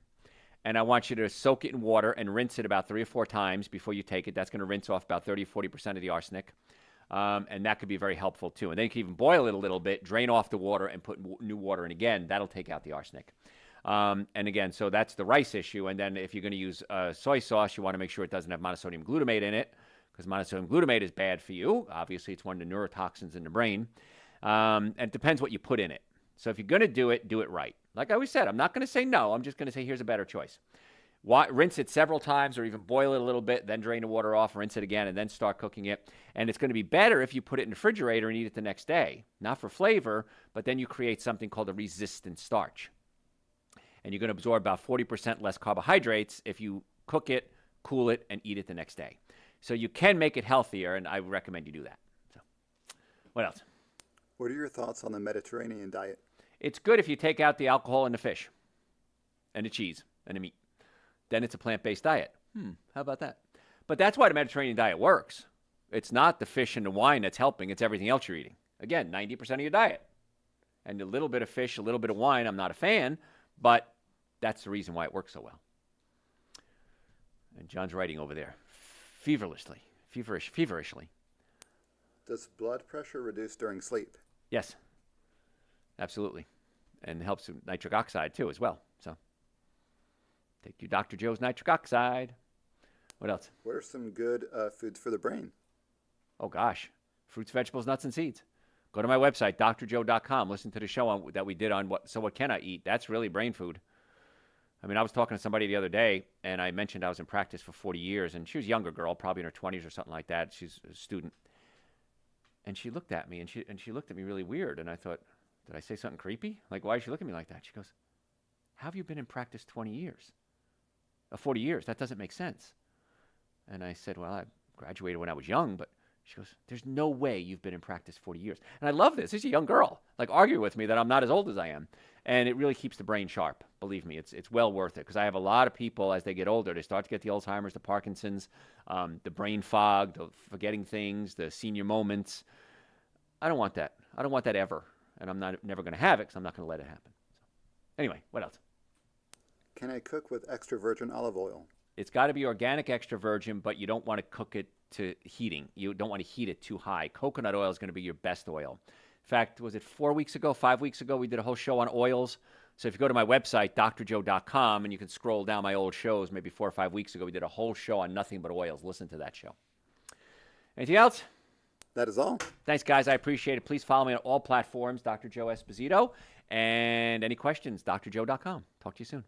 and I want you to soak it in water and rinse it about 3 or 4 times before you take it. That's going to rinse off about 30 or 40% of the arsenic. And that could be very helpful too. And then you can even boil it a little bit, drain off the water, and put new water in again. That'll take out the arsenic. And again, so that's the rice issue. And then if you're going to use soy sauce, you want to make sure it doesn't have monosodium glutamate in it, because monosodium glutamate is bad for you. Obviously, it's one of the neurotoxins in the brain. And it depends what you put in it. So if you're going to do it right. Like I always said, I'm not going to say no. I'm just going to say here's a better choice. Rinse it several times or even boil it a little bit, then drain the water off, rinse it again, and then start cooking it. And it's going to be better if you put it in the refrigerator and eat it the next day. Not for flavor, but then you create something called a resistant starch. And you're going to absorb about 40% less carbohydrates if you cook it, cool it, and eat it the next day. So you can make it healthier, and I recommend you do that. So, what else? What are your thoughts on the Mediterranean diet? It's good if you take out the alcohol and the fish and the cheese and the meat. Then it's a plant-based diet. How about that? But that's why the Mediterranean diet works. It's not the fish and the wine that's helping. It's everything else you're eating. Again, 90% of your diet. And a little bit of fish, a little bit of wine, I'm not a fan, but that's the reason why it works so well. And John's writing over there feverishly. Does blood pressure reduce during sleep? Yes, absolutely. And helps with nitric oxide, too, as well. So take your Dr. Joe's nitric oxide. What else? What are some good foods for the brain? Oh, gosh. Fruits, vegetables, nuts, and seeds. Go to my website, drjoe.com. Listen to the show that we did on what can I eat? That's really brain food. I mean, I was talking to somebody the other day, and I mentioned I was in practice for 40 years, and she was a younger girl, probably in her 20s or something like that. She's a student. And she looked at me, and she looked at me really weird, and I thought, did I say something creepy? Like, why did she look at me like that? She goes, how have you been in practice 20 years? 40 years, that doesn't make sense. And I said, well, I graduated when I was young, but she goes, there's no way you've been in practice 40 years. And I love this. This is a young girl, like arguing with me that I'm not as old as I am. And it really keeps the brain sharp. Believe me, it's well worth it, because I have a lot of people as they get older, they start to get the Alzheimer's, the Parkinson's, the brain fog, the forgetting things, the senior moments. I don't want that. I don't want that ever. And I'm never going to have it, because I'm not going to let it happen. So, anyway, what else? Can I cook with extra virgin olive oil? It's got to be organic extra virgin, but you don't want to cook it to heating. You don't want to heat it too high. Coconut oil is going to be your best oil. In fact, was it 5 weeks ago, we did a whole show on oils. So if you go to my website, drjoe.com, and you can scroll down my old shows, maybe 4 or 5 weeks ago, we did a whole show on nothing but oils. Listen to that show. Anything else? That is all. Thanks, guys. I appreciate it. Please follow me on all platforms, Dr. Joe Esposito. And any questions, drjoe.com. Talk to you soon.